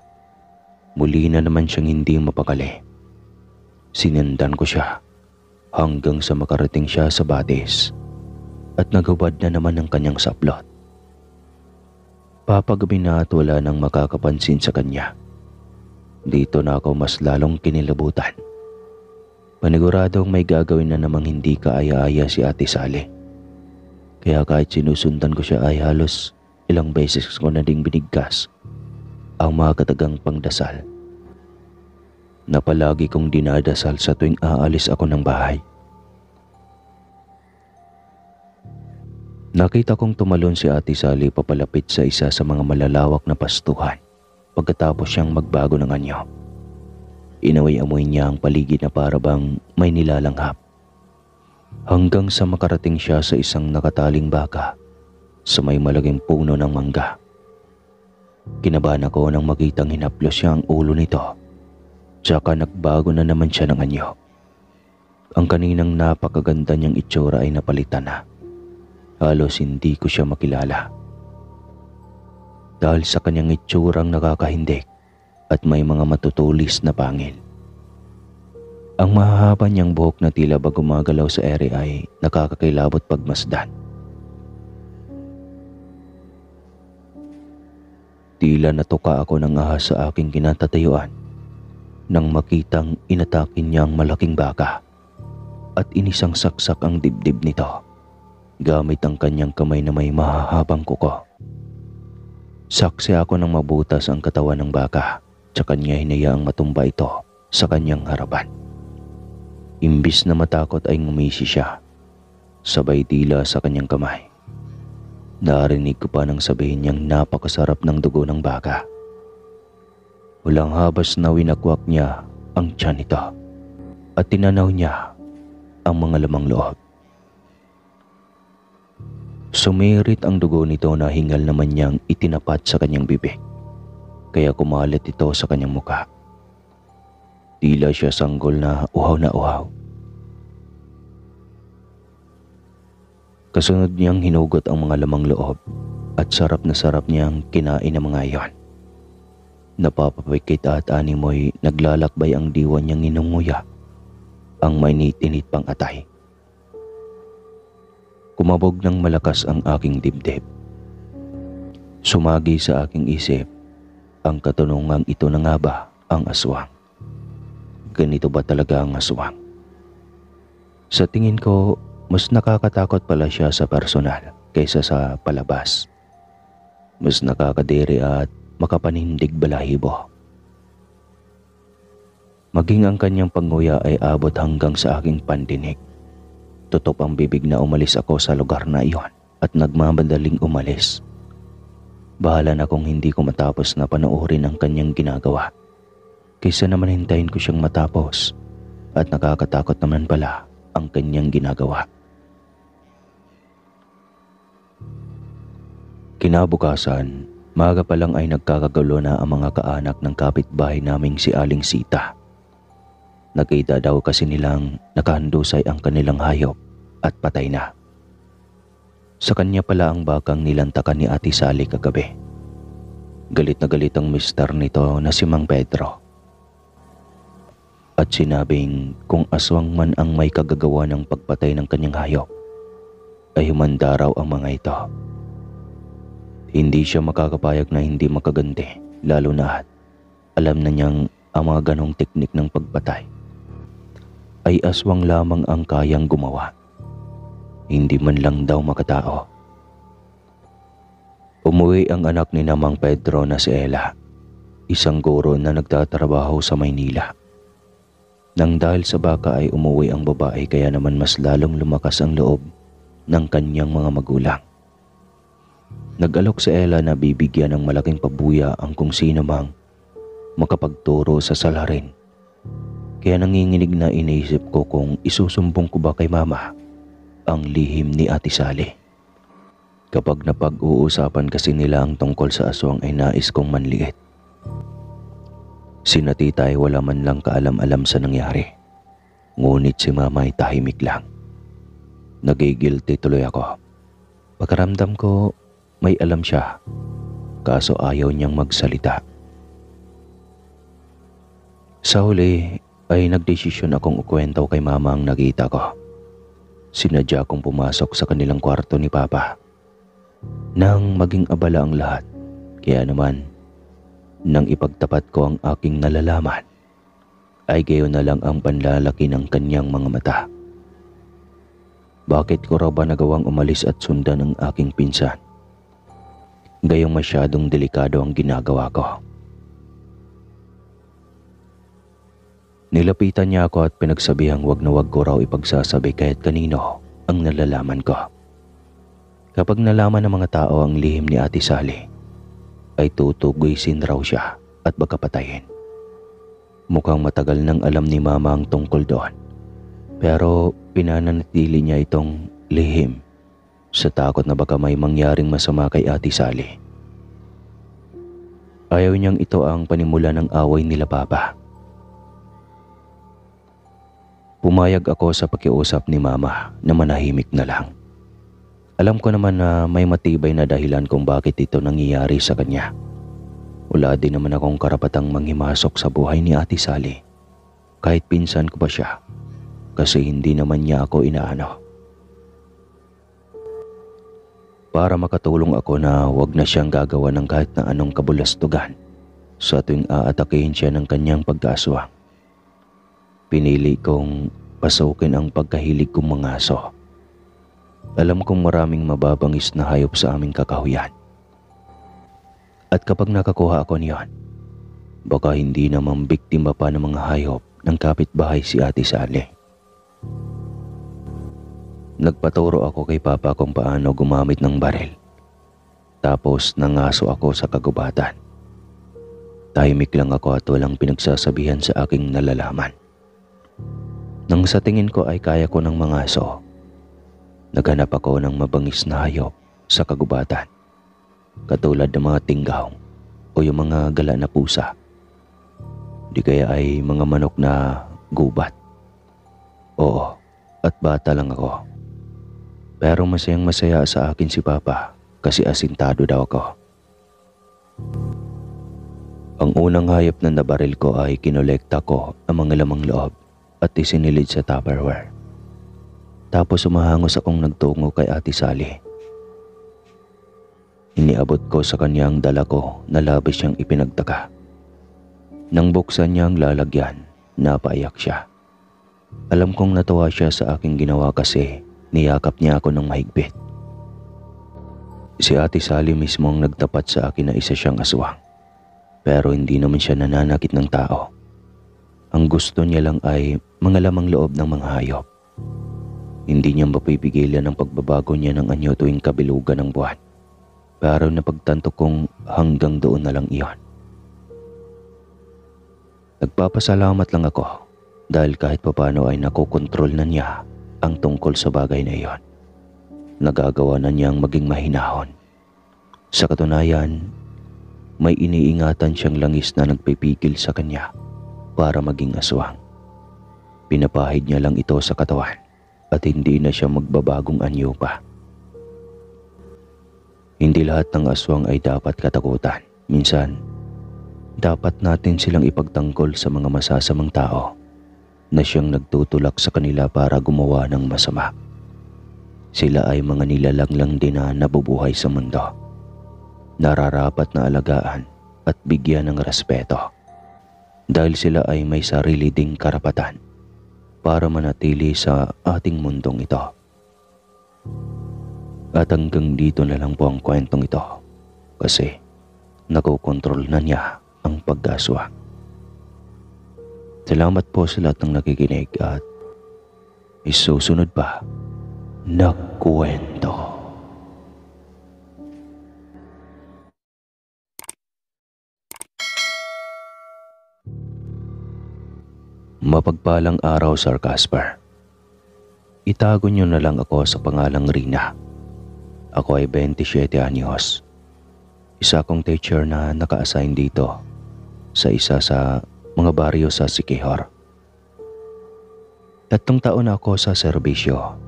A: muli na naman siyang hindi mapakali. Sinundan ko siya hanggang sa makarating siya sa batis at nagubad na naman ang kanyang saplot. Papagabi na at wala nang makakapansin sa kanya. Dito na ako mas lalong kinilabutan. Paniguradong may gagawin na namang hindi kaaya-aya si Ate Sally. Kaya kahit sinusundan ko siya ay halos ilang beses ko na ding binigkas ang mga katagang pangdasal na palagi kong dinadasal sa tuwing aalis ako ng bahay. Nakita kong tumalon si Ate Sally papalapit sa isa sa mga malalawak na pastuhan pagkatapos siyang magbago ng anyo. Inamoy-amoy niya ang paligid na para bang may nilalanghap. Hanggang sa makarating siya sa isang nakataling baka sa may malaking puno ng mangga. Kinabahan ako nang makitang hinaplos siya ang ulo nito. Tsaka nagbago na naman siya ng anyo. Ang kaninang napakaganda niyang itsura ay napalitan na. Halos hindi ko siya makilala. Dahil sa kanyang itsurang nakakahindik at may mga matutulis na pangil. Ang mahahaba niyang buhok na tila ba gumagalaw sa ere ay nakakakilabot pagmasdan. Tila natuka ako ng ahas sa aking kinatatayuan nang makitang inatakin niya ang malaking baka at inisang saksak ang dibdib nito gamit ang kanyang kamay na may mahahabang kuko. Saksi ako nang mabutas ang katawan ng baka tsaka niya hinayaang matumba ito sa kanyang harapan. Imbis na matakot ay ngumisi siya, sabay tila sa kanyang kamay. Narinig ko pa nang sabihin niyang napakasarap ng dugo ng baka. Walang habas na winakwak niya ang tiyan nito at tinanaw niya ang mga lamang loob. Sumirit ang dugo nito na hingal naman niyang itinapat sa kanyang bibig, kaya kumalat ito sa kanyang muka. Tila siya sanggol na uhaw. Kasunod niyang hinugot ang mga lamang loob at sarap na sarap niyang kinain ang mga iyon. Napapapikit at animoy naglalakbay ang diwa niyang inunguya ang mainit-init pang atay. Kumabog ng malakas ang aking dibdib. Sumagi sa aking isip ang katanungang ito na nga ba ang aswang? Ganito ba talaga ang aswang? Sa tingin ko, mas nakakatakot pala siya sa personal kaysa sa palabas. mas nakakadiri at makapanindig balahibo. Maging ang kanyang panguya ay abot hanggang sa aking pandinig. Tutok ang bibig na umalis ako sa lugar na iyon at nagmamadaling umalis. Bahala na kung hindi ko matapos na panoorin ang kanyang ginagawa. Kaysa naman hintayin ko siyang matapos at nakakatakot naman pala ang kanyang ginagawa. Kinabukasan, maaga pa lang ay nagkakagulo na ang mga kaanak ng kapitbahay naming si Aling Sita. Nakita daw kasi nilang nakahandusay ang kanilang hayop at patay na. Sa kanya pala ang bakang nilantakan ni Ate Sally kagabi. Galit na galit ang mister nito na si Mang Pedro. At sinabing kung aswang man ang may kagagawa ng pagpatay ng kanyang hayop, ay humanda raw ang mga ito. Hindi siya makakapayag na hindi makaganti, lalo na at alam na niyang ang mga ganong teknik ng pagpatay ay aswang lamang ang kayang gumawa. Hindi man lang daw makatao. Umuwi ang anak ni Mang Pedro na si Ella, isang guro na nagtatrabaho sa Maynila. Nang dahil sa baka ay umuwi ang babae, kaya naman mas lalong lumakas ang loob ng kanyang mga magulang. Nag-alok si Ella na bibigyan ng malaking pabuya ang kung sino mang makapagturo sa salarin. Kaya nanginginig na iniisip ko kung isusumbong ko ba kay mama ang lihim ni Ate Sally. Kapag napag-uusapan kasi nila ang tungkol sa aswang ay nais kong manliit. Sina tita ay wala man lang kaalam-alam sa nangyari. Ngunit si mama ay tahimik lang. Nagigilty tuloy ako. Pagkaramdam ko may alam siya, kaso ayaw niyang magsalita. Sa huli ay nagdesisyon akong ukwento kay mama ang nakita ko. Sinadya kong pumasok sa kanilang kwarto ni Papa. Nang maging abala ang lahat, kaya naman nang ipagtapat ko ang aking nalalaman, ay gayon na lang ang panlalaki ng kanyang mga mata. Bakit ko raw ba nagawang umalis at sundan ang aking pinsan? Gayong masyadong delikado ang ginagawa ko. Nilapitan niya ako at pinagsabihang wag na wag ko raw ipagsasabi kahit kanino ang nalalaman ko. Kapag nalaman ng mga tao ang lihim ni Ate Sally, ay tutugisin raw siya at baka patayin. Mukhang matagal nang alam ni mama ang tungkol doon, pero pinananatili niya itong lihim sa takot na baka may mangyaring masama kay Ate Sally. Ayaw niyang ito ang panimula ng away nila Papa. Pumayag ako sa pakiusap ni mama na manahimik na lang. Alam ko naman na may matibay na dahilan kung bakit ito nangyayari sa kanya. Wala din naman akong karapatang manghimasok sa buhay ni Ate Sally, kahit pinsan ko pa siya, kasi hindi naman niya ako inaano. Para makatulong ako na wag na siyang gagawa ng kahit na anong kabulastugan sa tuwing aatakihin siya ng kanyang pag-aswang, pinili kong pasukin ang pagkahilig kong mga aso. Alam kong maraming mababangis na hayop sa aming kakahuyan. At kapag nakakuha ako niyon, baka hindi naman biktima pa ng mga hayop ng kapitbahay si Ate Sally. Nagpaturo ako kay Papa kung paano gumamit ng baril. Tapos nangaso ako sa kagubatan. Tahimik lang ako at walang pinagsasabihan sa aking nalalaman. Nang sa tingin ko ay kaya ko ng mga aso, naghanap ako ng mabangis na hayop sa kagubatan, katulad ng mga tinggaw o yung mga gala na pusa. Di kaya ay mga manok na gubat. Oo, at bata lang ako. Pero masayang masaya sa akin si Papa kasi asintado daw ako. Ang unang hayop na nabaril ko ay kinolekta ko ang mga lamang loob at isinilid sa Tupperware. Tapos umahangos akong nagtungo kay Ate Sally. Iniabot ko sa kanyang dala ko na labis siyang ipinagtaka. Nang buksan niya ang lalagyan, napaiyak siya. Alam kong natuwa siya sa aking ginawa kasi niyakap niya ako ng mahigpit. Si Ate Sally mismo ang nagtapat sa akin na isa siyang aswang. Pero hindi naman siya nananakit ng tao. Ang gusto niya lang ay mga lamang loob ng mga hayop. Hindi niya mapipigilan ang pagbabago niya ng anyo tuwing kabilugan ng buwan. Pero napagtanto kong hanggang doon na lang iyon. Nagpapasalamat lang ako dahil kahit papano ay nakokontrol na niya ang tungkol sa bagay na iyon. Nagagawa na niyang maging mahinahon. Sa katunayan, may iniingatan siyang langis na nagpipigil sa kanya para maging aswang. Pinapahid niya lang ito sa katawan at hindi na siya magbabagong anyo pa. Hindi lahat ng aswang ay dapat katakutan. Minsan, dapat natin silang ipagtanggol sa mga masasamang tao na siyang nagtutulak sa kanila para gumawa ng masama. Sila ay mga nilalang lang din na nabubuhay sa mundo. Nararapat na alagaan at bigyan ng respeto. Dahil sila ay may sarili ding karapatan para manatili sa ating mundong ito. At hanggang dito na lang po ang kwentong ito kasi nakokontrol na niya ang pag-aswang. Salamat po sa lahat ng nakikinig at isusunod pa na kwento. Mapagpalang araw, Sir Casper. Itago niyo na lang ako sa pangalang Rina. Ako ay 27 anyos. Isa akong teacher na naka-assign dito sa isa sa mga baryo sa Siquijor. 3 taon na ako sa serbisyo.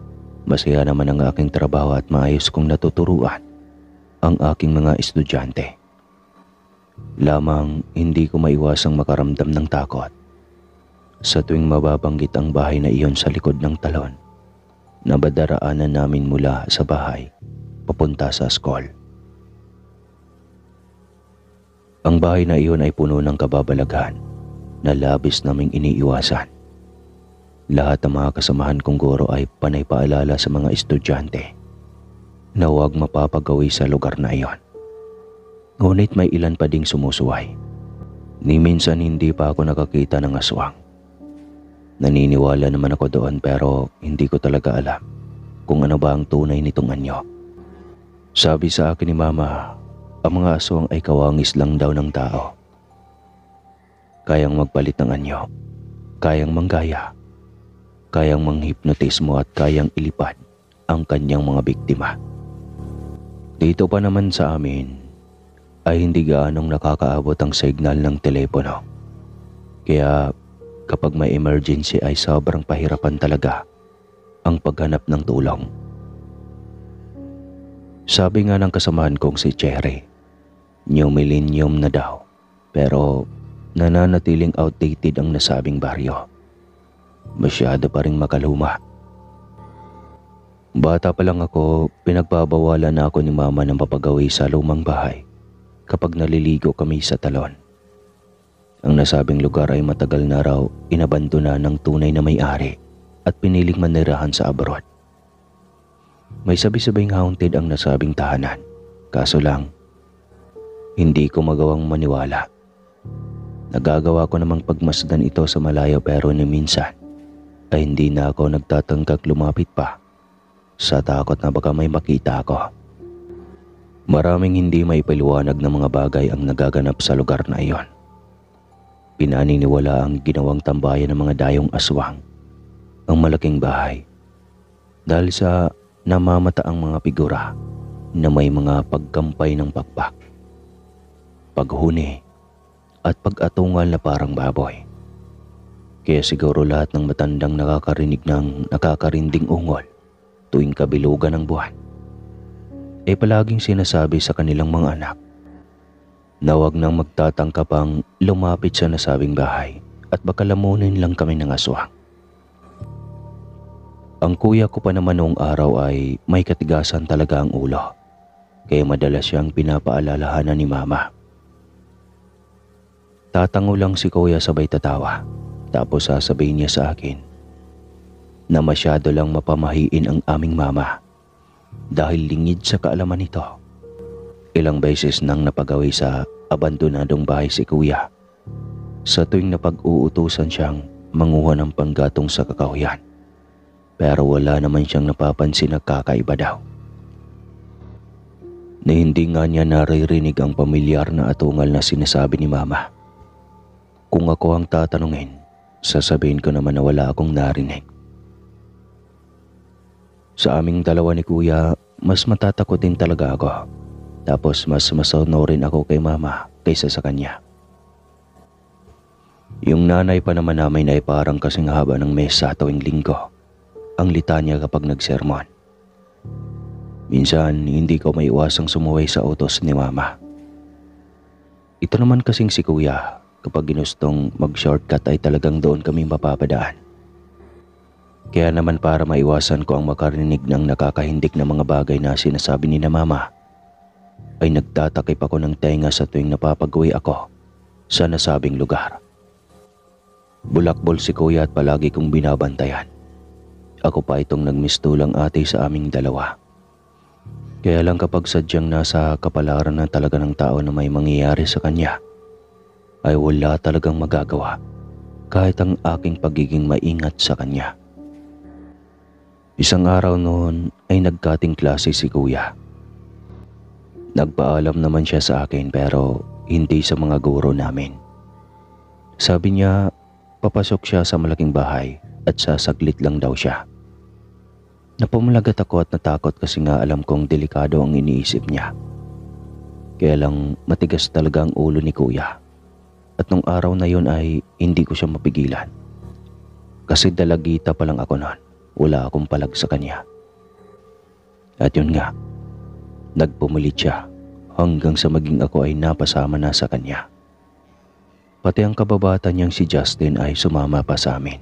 A: Masaya naman ang aking trabaho at maayos kong natuturuan ang aking mga estudyante. Lamang hindi ko maiwasang makaramdam ng takot sa tuwing mababanggit ang bahay na iyon sa likod ng talon na badaraanan namin mula sa bahay papunta sa school. Ang bahay na iyon ay puno ng kababalaghan na labis naming iniiwasan. Lahat ng mga kasamahan kong guro ay panay paalala sa mga estudyante na huwag mapapagawi sa lugar na iyon. Ngunit may ilan pa ding sumusuway. Ni minsan hindi pa ako nakakita ng aswang. Naniniwala naman ako doon pero hindi ko talaga alam kung ano ba ang tunay nitong anyo. Sabi sa akin ni Mama, ang mga aswang ay kawangis lang daw ng tao. Kayang magpalit ng anyo, kayang manggaya, kayang manghipnotismo at kayang ilipad ang kanyang mga biktima. Dito pa naman sa amin ay hindi gaanong nakakaabot ang signal ng telepono. Kaya kapag may emergency ay sobrang pahirapan talaga ang paghanap ng tulong. Sabi nga ng kasamahan kong si Cherry, New Millennium na daw pero nananatiling outdated ang nasabing baryo. Masyado pa ring makaluma. Bata pa lang ako, pinagbabawalan na ako ni Mama ng papagawi sa lumang bahay kapag naliligo kami sa talon. Ang nasabing lugar ay matagal na raw inabandona ng tunay na may-ari at piniling manirahan sa abroad. May sabi-sabing haunted ang nasabing tahanan. Kaso lang, hindi ko magawang maniwala. Nagagawa ko namang pagmasdan ito sa malayo pero ni minsan ay hindi na ako nagtatangkang lumapit pa sa takot na baka may makita ako. Maraming hindi maipaliwanag na mga bagay ang nagaganap sa lugar na iyon. Pinaniniwala ang ginawang tambayan ng mga dayong aswang ang malaking bahay dahil sa namamataang mga figura na may mga pagkampay ng pakpak, paghuni at pag-atungal na parang baboy. Kaya siguro lahat ng matandang nakakarinig ng nakakarinding ungol tuwing kabilugan ng buwan ay palaging sinasabi sa kanilang mga anak na huwag nang magtatangka pang lumapit sa nasabing bahay at baka lamunin lang kami ng aswang. Ang kuya ko pa naman noong araw ay may katigasan talaga ang ulo, kaya madalas siyang pinapaalalahanan ni Mama. Tatango lang si kuya sabay tatawa, tapos sasabihin niya sa akin na masyado lang mapamahiin ang aming mama dahil lingid sa kaalaman nito Ilang beses nang napagawi sa abandonadong bahay si kuya sa tuwing napag-uutusan siyang manguha ng panggatong sa kakahuyan. Pero wala naman siyang napapansin na kakaiba daw. Na hindi nga niya naririnig ang pamilyar na atungal na sinasabi ni mama. Kung ako ang tatanungin, sasabihin ko naman na wala akong narinig. Sa aming dalawa ni kuya, mas matatakot din talaga ako. Tapos mas masanorin ako kay mama kaysa sa kanya. Yung nanay pa naman namin ay parang kasing haba ng mesa tuwing linggo. Ang litanya kapag nagsermon. Minsan hindi ko may iwasang sumuway sa utos ni mama. Ito naman kasing si kuya, kapag ginustong mag-shortcut ay talagang doon kami mapapadaan. Kaya naman para maiwasan ko ang makarinig ng nakakahindik na mga bagay na sinasabi ni na mama, ay nagtatakip ako ng tenga sa tuwing napapagawi ako sa nasabing lugar. Bulakbol si kuya at palagi kong binabantayan. Ako pa itong nagmistulang ate sa aming dalawa. Kaya lang kapag sadyang nasa kapalaran na talaga ng tao na may mangyayari sa kanya, ay wala talagang magagawa kahit ang aking pagiging maingat sa kanya. Isang araw noon ay nagkating klase si kuya. Nagpaalam naman siya sa akin pero hindi sa mga guro namin. Sabi niya, papasok siya sa malaking bahay at sasaglit lang daw siya. Napumalagat ako at natakot kasi nga alam kong delikado ang iniisip niya. Kaya lang matigas talaga ang ulo ni kuya. At nung araw na yun ay hindi ko siya mapigilan. Kasi dalagita pa lang ako noon. Wala akong palag sa kanya. At yun nga, nagpumulit siya hanggang sa maging ako ay napasama na sa kanya. Pati ang kababata niyang si Justin ay sumama pa sa amin.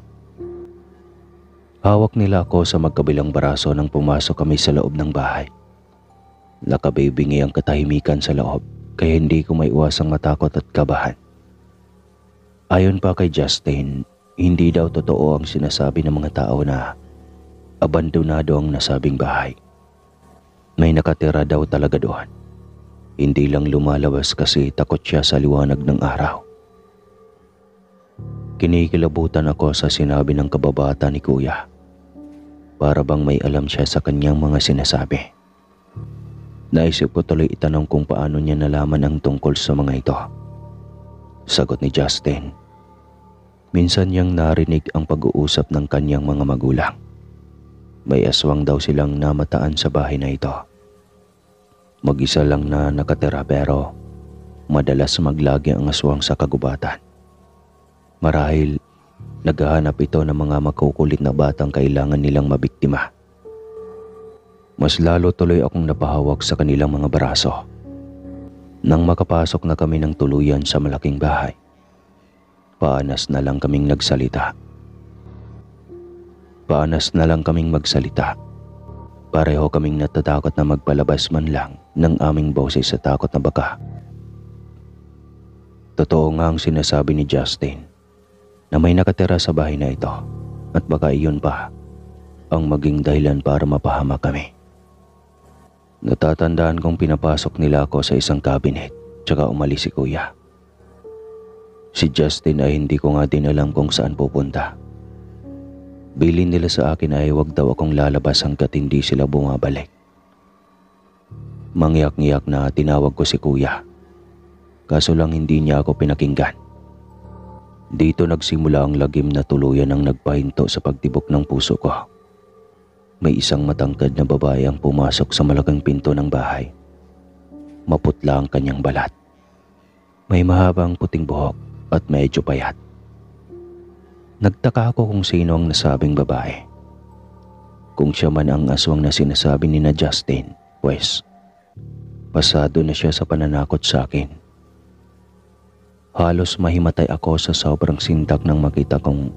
A: Hawak nila ako sa magkabilang baraso nang pumasok kami sa loob ng bahay. Nakabibingi ang katahimikan sa loob kaya hindi ko maiwasang matakot at kabahan. Ayon pa kay Justin, hindi daw totoo ang sinasabi ng mga tao na abandonado ang nasabing bahay. May nakatira daw talaga doon. Hindi lang lumalabas kasi takot siya sa liwanag ng araw. Kinikilabutan ako sa sinabi ng kababata ni kuya. Para bang may alam siya sa kanyang mga sinasabi. Naisip ko tuloy itanong kung paano niya nalaman ang tungkol sa mga ito. Sagot ni Justin, minsan niyang narinig ang pag-uusap ng kanyang mga magulang. May aswang daw silang namataan sa bahay na ito. Mag-isa lang na nakatira pero madalas maglagi ang aswang sa kagubatan. Marahil naghahanap ito ng mga makukulit na batang kailangan nilang mabiktima. Mas lalo tuloy akong napahawak sa kanilang mga baraso. Nang makapasok na kami ng tuluyan sa malaking bahay, paanas na lang kaming nagsalita. Paanas na lang kaming magsalita. Pareho kaming natatakot na magpalabas man lang ng aming boses sa takot na baka. Totoo nga ang sinasabi ni Justin na may nakatira sa bahay na ito at baka iyon pa ang maging dahilan para mapahama kami. Natatandaan kong pinapasok nila ako sa isang cabinet tsaka umalis si kuya. Si Justin ay hindi ko nga din alam kung saan pupunta. Bilin nila sa akin ay wag daw akong lalabas hanggat hindi sila bumabalik. Mangyak-ngiyak na tinawag ko si kuya. Kaso lang hindi niya ako pinakinggan. Dito nagsimula ang lagim na tuluyan ang nagpahinto sa pagtibok ng puso ko. May isang matangkad na babae ang pumasok sa malaking pinto ng bahay. Maputla ang kanyang balat. May mahabang puting buhok at medyo payat. Nagtaka ako kung sino ang nasabing babae. Kung siya man ang aswang na sinasabi ni na Justin, pues, pasado na siya sa pananakot sa akin. Halos mahimatay ako sa sobrang sindak nang makita kong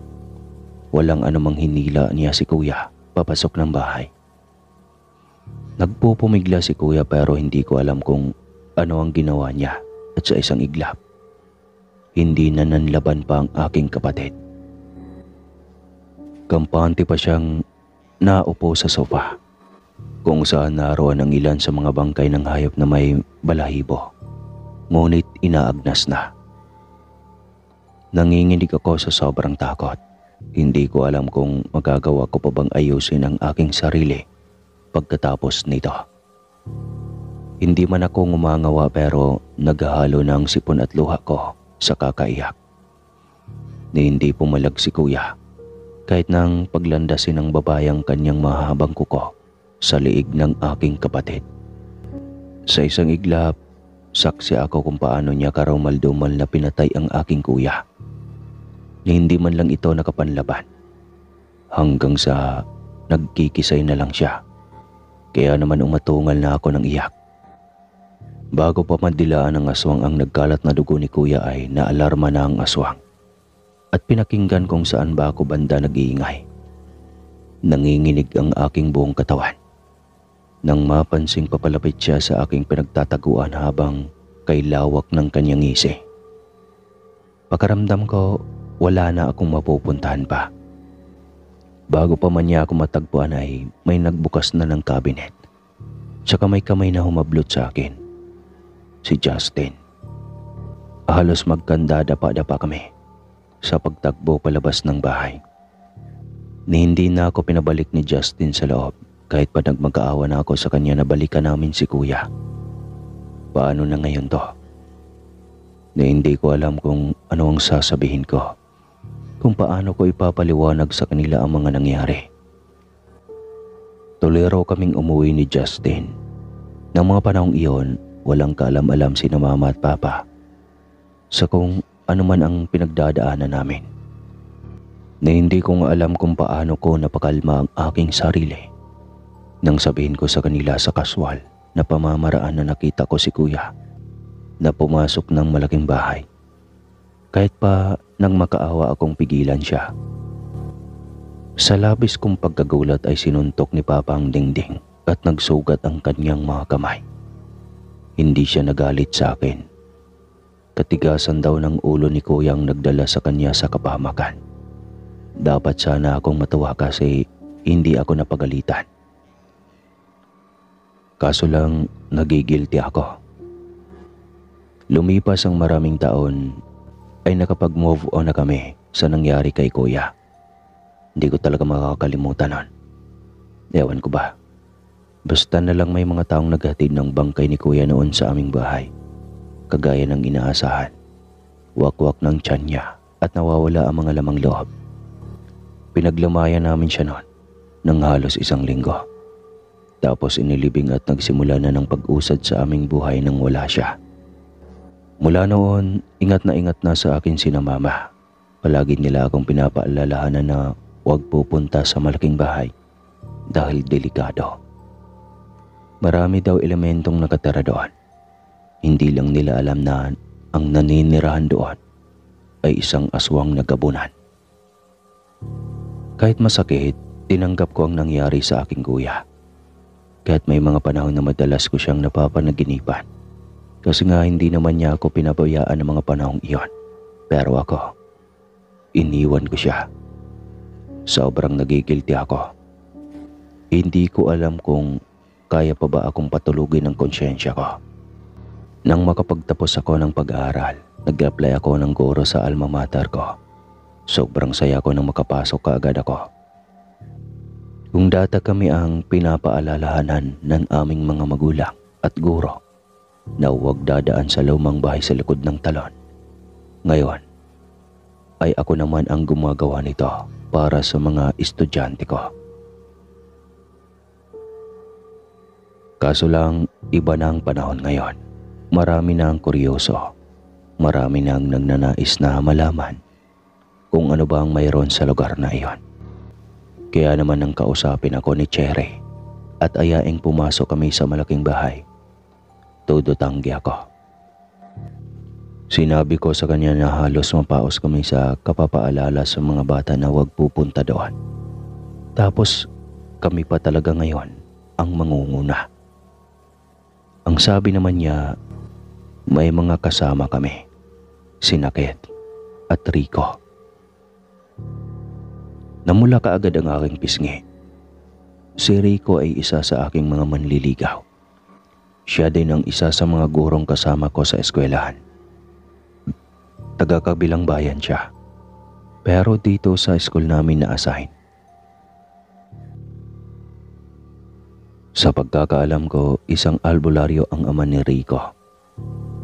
A: walang anumang hinila niya si kuya papasok ng bahay. Nagpupumigla si kuya pero hindi ko alam kung ano ang ginawa niya at sa isang iglap, hindi na nanlaban pa ang aking kapatid. Kampante pa siyang naupo sa sofa kung saan naroon ang ilan sa mga bangkay ng hayop na may balahibo, ngunit inaagnas na. Nanginginig ako sa sobrang takot. Hindi ko alam kung magagawa ko pa bang ayusin ang aking sarili pagkatapos nito. Hindi man ako ngumangawa pero naghahalo na ang sipon at luha ko sa kakaiyak. Ni hindi pumalag si kuya kahit nang paglandasin ng babae ang kanyang mahabang kuko sa liig ng aking kapatid. Sa isang iglap, saksi ako kung paano niya karumal-dumal na pinatay ang aking kuya. Ni hindi man lang ito nakapanlaban. Hanggang sa nagkikisay na lang siya. Kaya naman umatungal na ako ng iyak. Bago pa madilaan ng aswang ang nagkalat na dugo ni kuya ay naalarma na ang aswang. At pinakinggan kung saan ba ako banda nag-iingay. Nanginginig ang aking buong katawan. Nang mapansing papalapit siya sa aking pinagtataguan habang kay lawak ng kanyang ngisi. Pakaramdam ko wala na akong mapupuntahan pa. Bago pa man niya ako matagpuan ay may nagbukas na ng cabinet. Tsaka may kamay na humablot sa akin. Si Justin. Halos magkandadapa-dapa kami sa pagtakbo palabas ng bahay. Ni hindi na ako pinabalik ni Justin sa loob kahit pa nagmag-aawa na ako sa kanya na balikan namin si kuya. Paano na ngayon to? Ni hindi ko alam kung ano ang sasabihin ko. Kung paano ko ipapaliwanag sa kanila ang mga nangyari. Tuliro kaming umuwi ni Justin. Nang mga panahong iyon, walang kaalam-alam sina mama at papa sa kung ano man ang pinagdadaanan namin. Na hindi ko nga alam kung paano ko napakalma ang aking sarili nang sabihin ko sa kanila sa kaswal na pamamaraan na nakita ko si kuya na pumasok ng malaking bahay. Kahit pa nang makaawa akong pigilan siya. Sa labis kong pagkagulat ay sinuntok ni papa ang dingding at nagsugat ang kanyang mga kamay. Hindi siya nagalit sa akin. Katigasan daw ng ulo ni kuya ang nagdala sa kanya sa kapahamakan. Dapat sana akong matuwa kasi hindi ako napagalitan. Kaso lang nagigilty ako. Lumipas ang maraming taon ay nakapag-move on na kami sa nangyari kay kuya. Hindi ko talaga makakalimutan nun. Ewan ko ba. Basta na lang may mga taong naghatid ng bangkay ni kuya noon sa aming bahay. Kagaya ng inaasahan. Wakwak ng tiyan niya at nawawala ang mga lamang loob. Pinaglamayan namin siya noon ng halos 1 linggo. Tapos inilibing at nagsimula na ng pag-usad sa aming buhay nang wala siya. Mula noon, ingat na sa akin sina mama. Palagi nila akong pinapaalalahanan na huwag pupunta sa malaking bahay dahil delikado. Marami daw elementong nakatira doon. Hindi lang nila alam na ang naninirahan doon ay isang aswang nagabunan. Kahit masakit, tinanggap ko ang nangyari sa aking kuya. Kahit may mga panahon na madalas ko siyang napapanaginipan. Kasi nga hindi naman niya ako pinabayaan ng mga panahong iyon. Pero ako, iniwan ko siya. Sobrang nagigilty ako. Hindi ko alam kung kaya pa ba akong patulugin ang konsyensya ko. Nang makapagtapos ako ng pag-aaral, nag-apply ako ng guro sa alma mater ko. Sobrang saya ko nang makapasok kaagad ako. Kung data kami ang pinapaalalahanan ng aming mga magulang at guro na huwag dadaan sa lumang bahay sa likod ng talon. Ngayon, ay ako naman ang gumagawa nito para sa mga estudyante ko. Kaso lang, iba na ang panahon ngayon. Marami na ang kuryoso. Marami na ang nagnanais na malaman kung ano ba ang mayroon sa lugar na iyon. Kaya naman nang kausapin ako ni Cherry at ayaing pumasok kami sa malaking bahay, todo tanggi ako. Sinabi ko sa kanya na halos mapaos kami sa kapapaalala sa mga bata na huwag pupunta doon. Tapos kami pa talaga ngayon ang mangunguna. Ang sabi naman niya, may mga kasama kami, sina Ked at Rico. Namula kaagad ang aking pisngi. Si Rico ay isa sa aking mga manliligaw. Siya din ang isa sa mga gurong kasama ko sa eskwelahan. Taga-kabilang bayan siya, pero dito sa school namin na-assign. Sa pagkakaalam ko, isang albularyo ang ama ni Rico.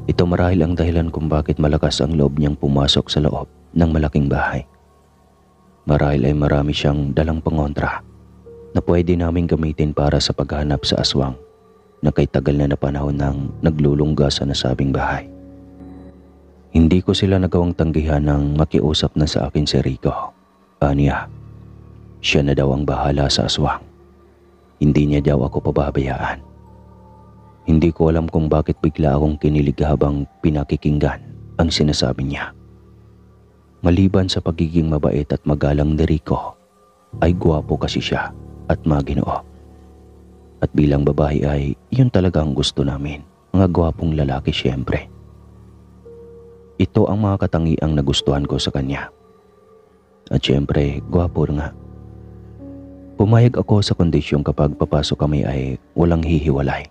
A: Ito marahil ang dahilan kung bakit malakas ang loob niyang pumasok sa loob ng malaking bahay. Marahil ay marami siyang dalang pangontra na pwede naming gamitin para sa paghanap sa aswang na kay tagal na panahon nang naglulungga sa nasabing bahay. Hindi ko sila nagawang tanggihan nang makiusap na sa akin si Rico. Aniya, siya na daw ang bahala sa aswang. Hindi niya daw ako pababayaan. Hindi ko alam kung bakit bigla akong kinilig habang pinakikinggan ang sinasabi niya. Maliban sa pagiging mabait at magalang ni Rico, ay gwapo kasi siya at maginoo. At bilang babae ay yun talaga ang gusto namin, mga gwapong lalaki siyempre. Ito ang mga katangiang nagustuhan ko sa kanya. At siyempre, gwapo nga. Pumayag ako sa kondisyong kapag papasok kami ay walang hihiwalay.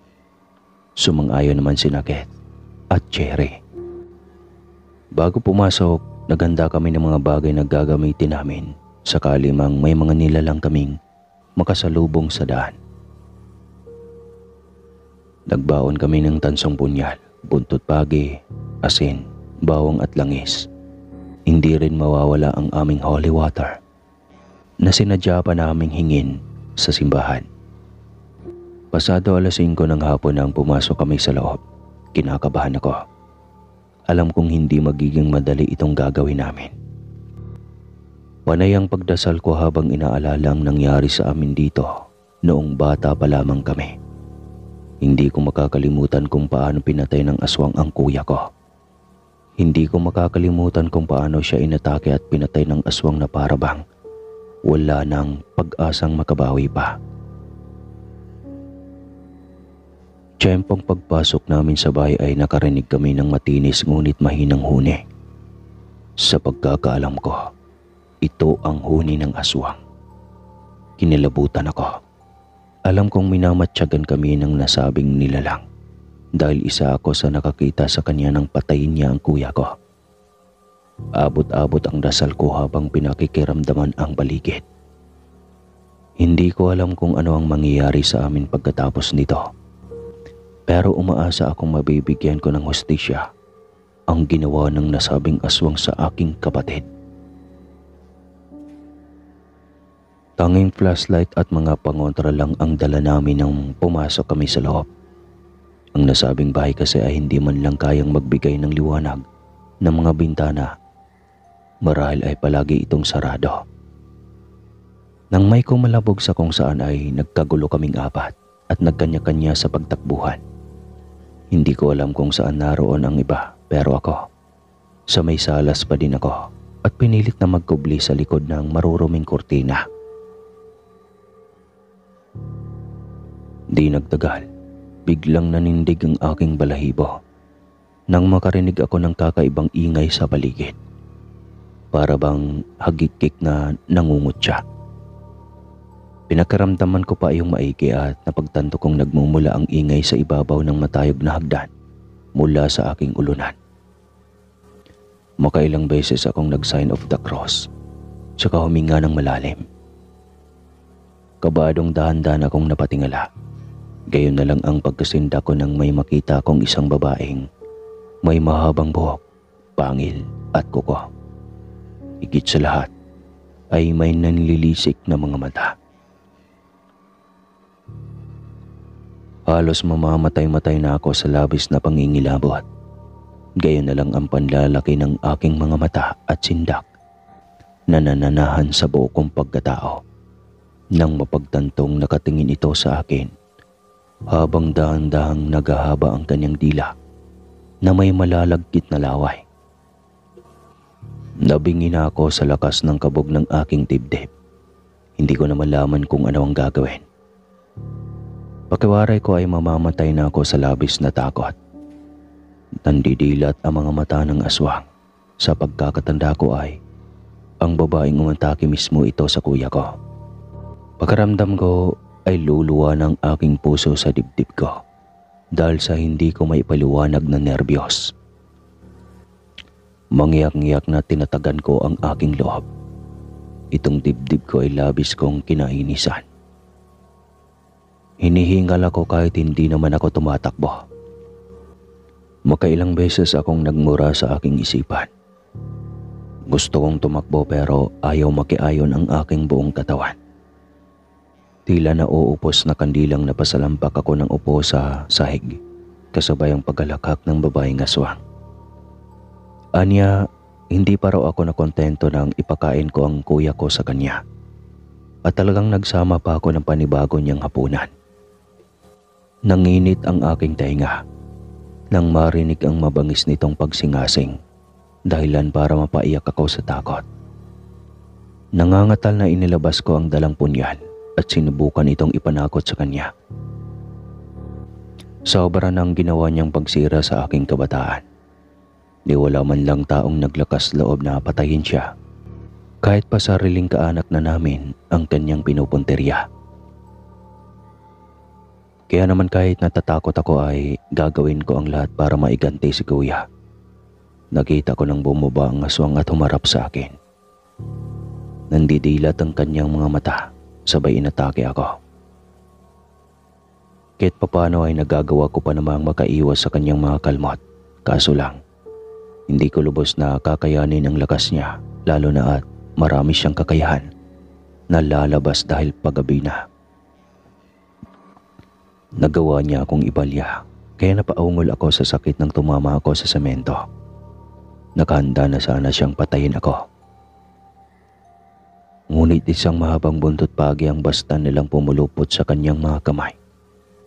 A: Sumang-ayon naman si Nugget at Cherry. Bago pumasok, naghanda kami ng mga bagay na gagamitin namin sakali mang may mga nilalang kaming makasalubong sa daan. Nagbaon kami ng tansong punyal, buntot pagi, asin, bawang at langis. Hindi rin mawawala ang aming holy water na sinadya pa naming hingin sa simbahan. Pasado 5:00 ng hapon nang pumasok kami sa loob. Kinakabahan ako. Alam kong hindi magiging madali itong gagawin namin. Panay ang pagdasal ko habang inaalala ang nangyari sa amin dito noong bata pa lamang kami. Hindi ko makakalimutan kung paano pinatay ng aswang ang kuya ko. Hindi ko makakalimutan kung paano siya inatake at pinatay ng aswang na parabang wala nang pag-asang makabawi pa. Tiyempong pagpasok namin sa bahay ay nakarinig kami ng matinis ngunit mahinang huni. Sa pagkakaalam ko, ito ang huni ng aswang. Kinilabutan ako. Alam kong minamatyagan kami ng nasabing nilalang dahil isa ako sa nakakita sa kanya nang patayin niya ang kuya ko. Abot-abot ang dasal ko habang pinakikiramdaman ang paligid. Hindi ko alam kung ano ang mangyayari sa amin pagkatapos nito. Pero umaasa akong mabibigyan ko ng hustisya ang ginawa ng nasabing aswang sa aking kapatid. Tanging flashlight at mga pangontra lang ang dala namin nang pumasok kami sa loob. Ang nasabing bahay kasi ay hindi man lang kayang magbigay ng liwanag ng mga bintana. Marahil ay palagi itong sarado. Nang may kumalabog sa kung saan ay nagkagulo kaming apat at nagkanya-kanya sa pagtakbuhan. Hindi ko alam kung saan naroon ang iba pero ako, sa may salas pa din ako at pinilit na magkubli sa likod ng maruruming kurtina. Di nagtagal, biglang nanindig ang aking balahibo nang makarinig ako ng kakaibang ingay sa paligid. Para bang hagikik na nangungutya. Pinakaramdaman ko pa yung maigi at napagtanto kong nagmumula ang ingay sa ibabaw ng matayog na hagdan mula sa aking ulunan. Makailang beses akong nag-sign of the cross, saka huminga ng malalim. Kabadong dahan-dahan akong napatingala. Gayon na lang ang pagkasinda ko nang may makita akong isang babaeng may mahabang buhok, pangil at kuko. Higit sa lahat ay may nanlilisik na mga mata. Halos mamamatay-matay na ako sa labis na pangingilabot. Gayon na lang ang panlalaki ng aking mga mata at sindak na nananahan sa buo kong pagkatao. Nang mapagtantong nakatingin ito sa akin habang dahan-dahang naghahaba ang kanyang dila na may malalagkit na laway. Nabingi na ako sa lakas ng kabog ng aking dibdib. Hindi ko na malaman kung ano ang gagawin. Pakiwaray ko ay mamamatay na ako sa labis na takot. Nandidilat ang mga mata ng aswang. Sa pagkakatanda ko ay ang babaeng umatake mismo ito sa kuya ko. Pagkaramdam ko, ay luluwa ng aking puso sa dibdib ko dahil sa hindi ko maipaliwanag na nerbiyos. Mangyak-ngyak na tinatagan ko ang aking loob. Itong dibdib ko ay labis kong kinainisan. Hinihingal ako kahit hindi naman ako tumatakbo. Makailang beses akong nagmura sa aking isipan. Gusto kong tumakbo pero ayaw makiayon ang aking buong katawan. Tila nauupos na kandilang napasalampak ako ng upo sa sahig, kasabay ang pagkalakak ng babaeng aswang. Anya, hindi pa raw ako nakontento nang ipakain ko ang kuya ko sa kanya. At talagang nagsama pa ako ng panibago niyang hapunan. Nanginit ang aking tainga nang marinig ang mabangis nitong pagsingasing, dahilan para mapaiyak ako sa takot. Nangangatal na inilabas ko ang dalang punyal at sinubukan itong ipanakot sa kanya. Sobra nang ginawa niyang pagsira sa aking kabataan. Di wala man lang taong naglakas loob na patayin siya, kahit pa sariling kaanak na namin ang kanyang pinupunteriya. Kaya naman kahit natatakot ako ay gagawin ko ang lahat para maiganti si kuya. Nakita ko nang bumaba ang aswang at humarap sa akin. Nandidilat ang kanyang mga mata, sabay inatake ako. Kahit papano ay nagagawa ko pa namang makaiwas sa kanyang mga kalmot. Kaso lang, hindi ko lubos na kakayanin ang lakas niya, lalo na at marami siyang kakayahan na lalabas dahil paggabi na. Nagawa niya akong ibalya, kaya napaungol ako sa sakit nang tumama ako sa semento. Nakahanda na sana siyang patayin ako. Ngunit isang mahabang buntot pagi ang basta nilang pumulupot sa kanyang mga kamay,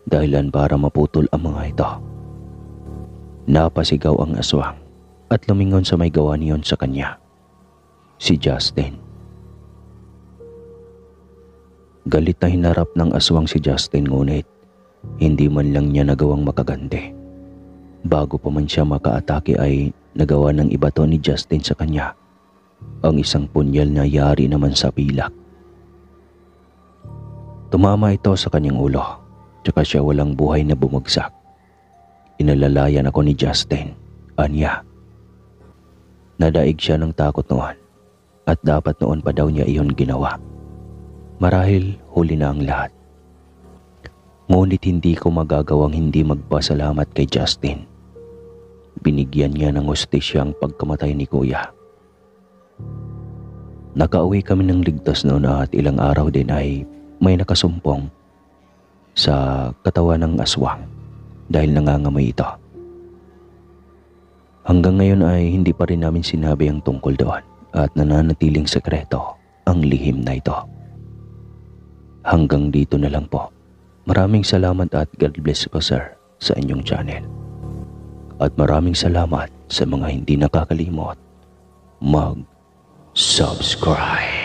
A: dahilan para maputol ang mga ito. Napasigaw ang aswang at lumingon sa may gawa niyon sa kanya, si Justin. Galit na hinarap ng aswang si Justin, ngunit hindi man lang niya nagawang makaganti. Bago pa man siya makaatake ay nagawa ng ibato ni Justin sa kanya ang isang punyal na yari naman sa pilak. Tumama ito sa kanyang ulo, tsaka siya walang buhay na bumagsak. Inalalayan ako ni Justin, anya. Nadaig siya ng takot noon at dapat noon pa daw niya iyon ginawa. Marahil huli na ang lahat. Ngunit hindi ko magagawang hindi magpasalamat kay Justin. Binigyan niya ng hustisya ang pagkamatay ni kuya. Nakauwi kami ng ligtas noon at ilang araw din ay may nakasumpong sa katawan ng aswang dahil nangangamoy ito. Hanggang ngayon ay hindi pa rin namin sinabi ang tungkol doon at nananatiling sekreto ang lihim na ito. Hanggang dito na lang po. Maraming salamat at God bless po sir sa inyong channel. At maraming salamat sa mga hindi nakakalimot mag-subscribe.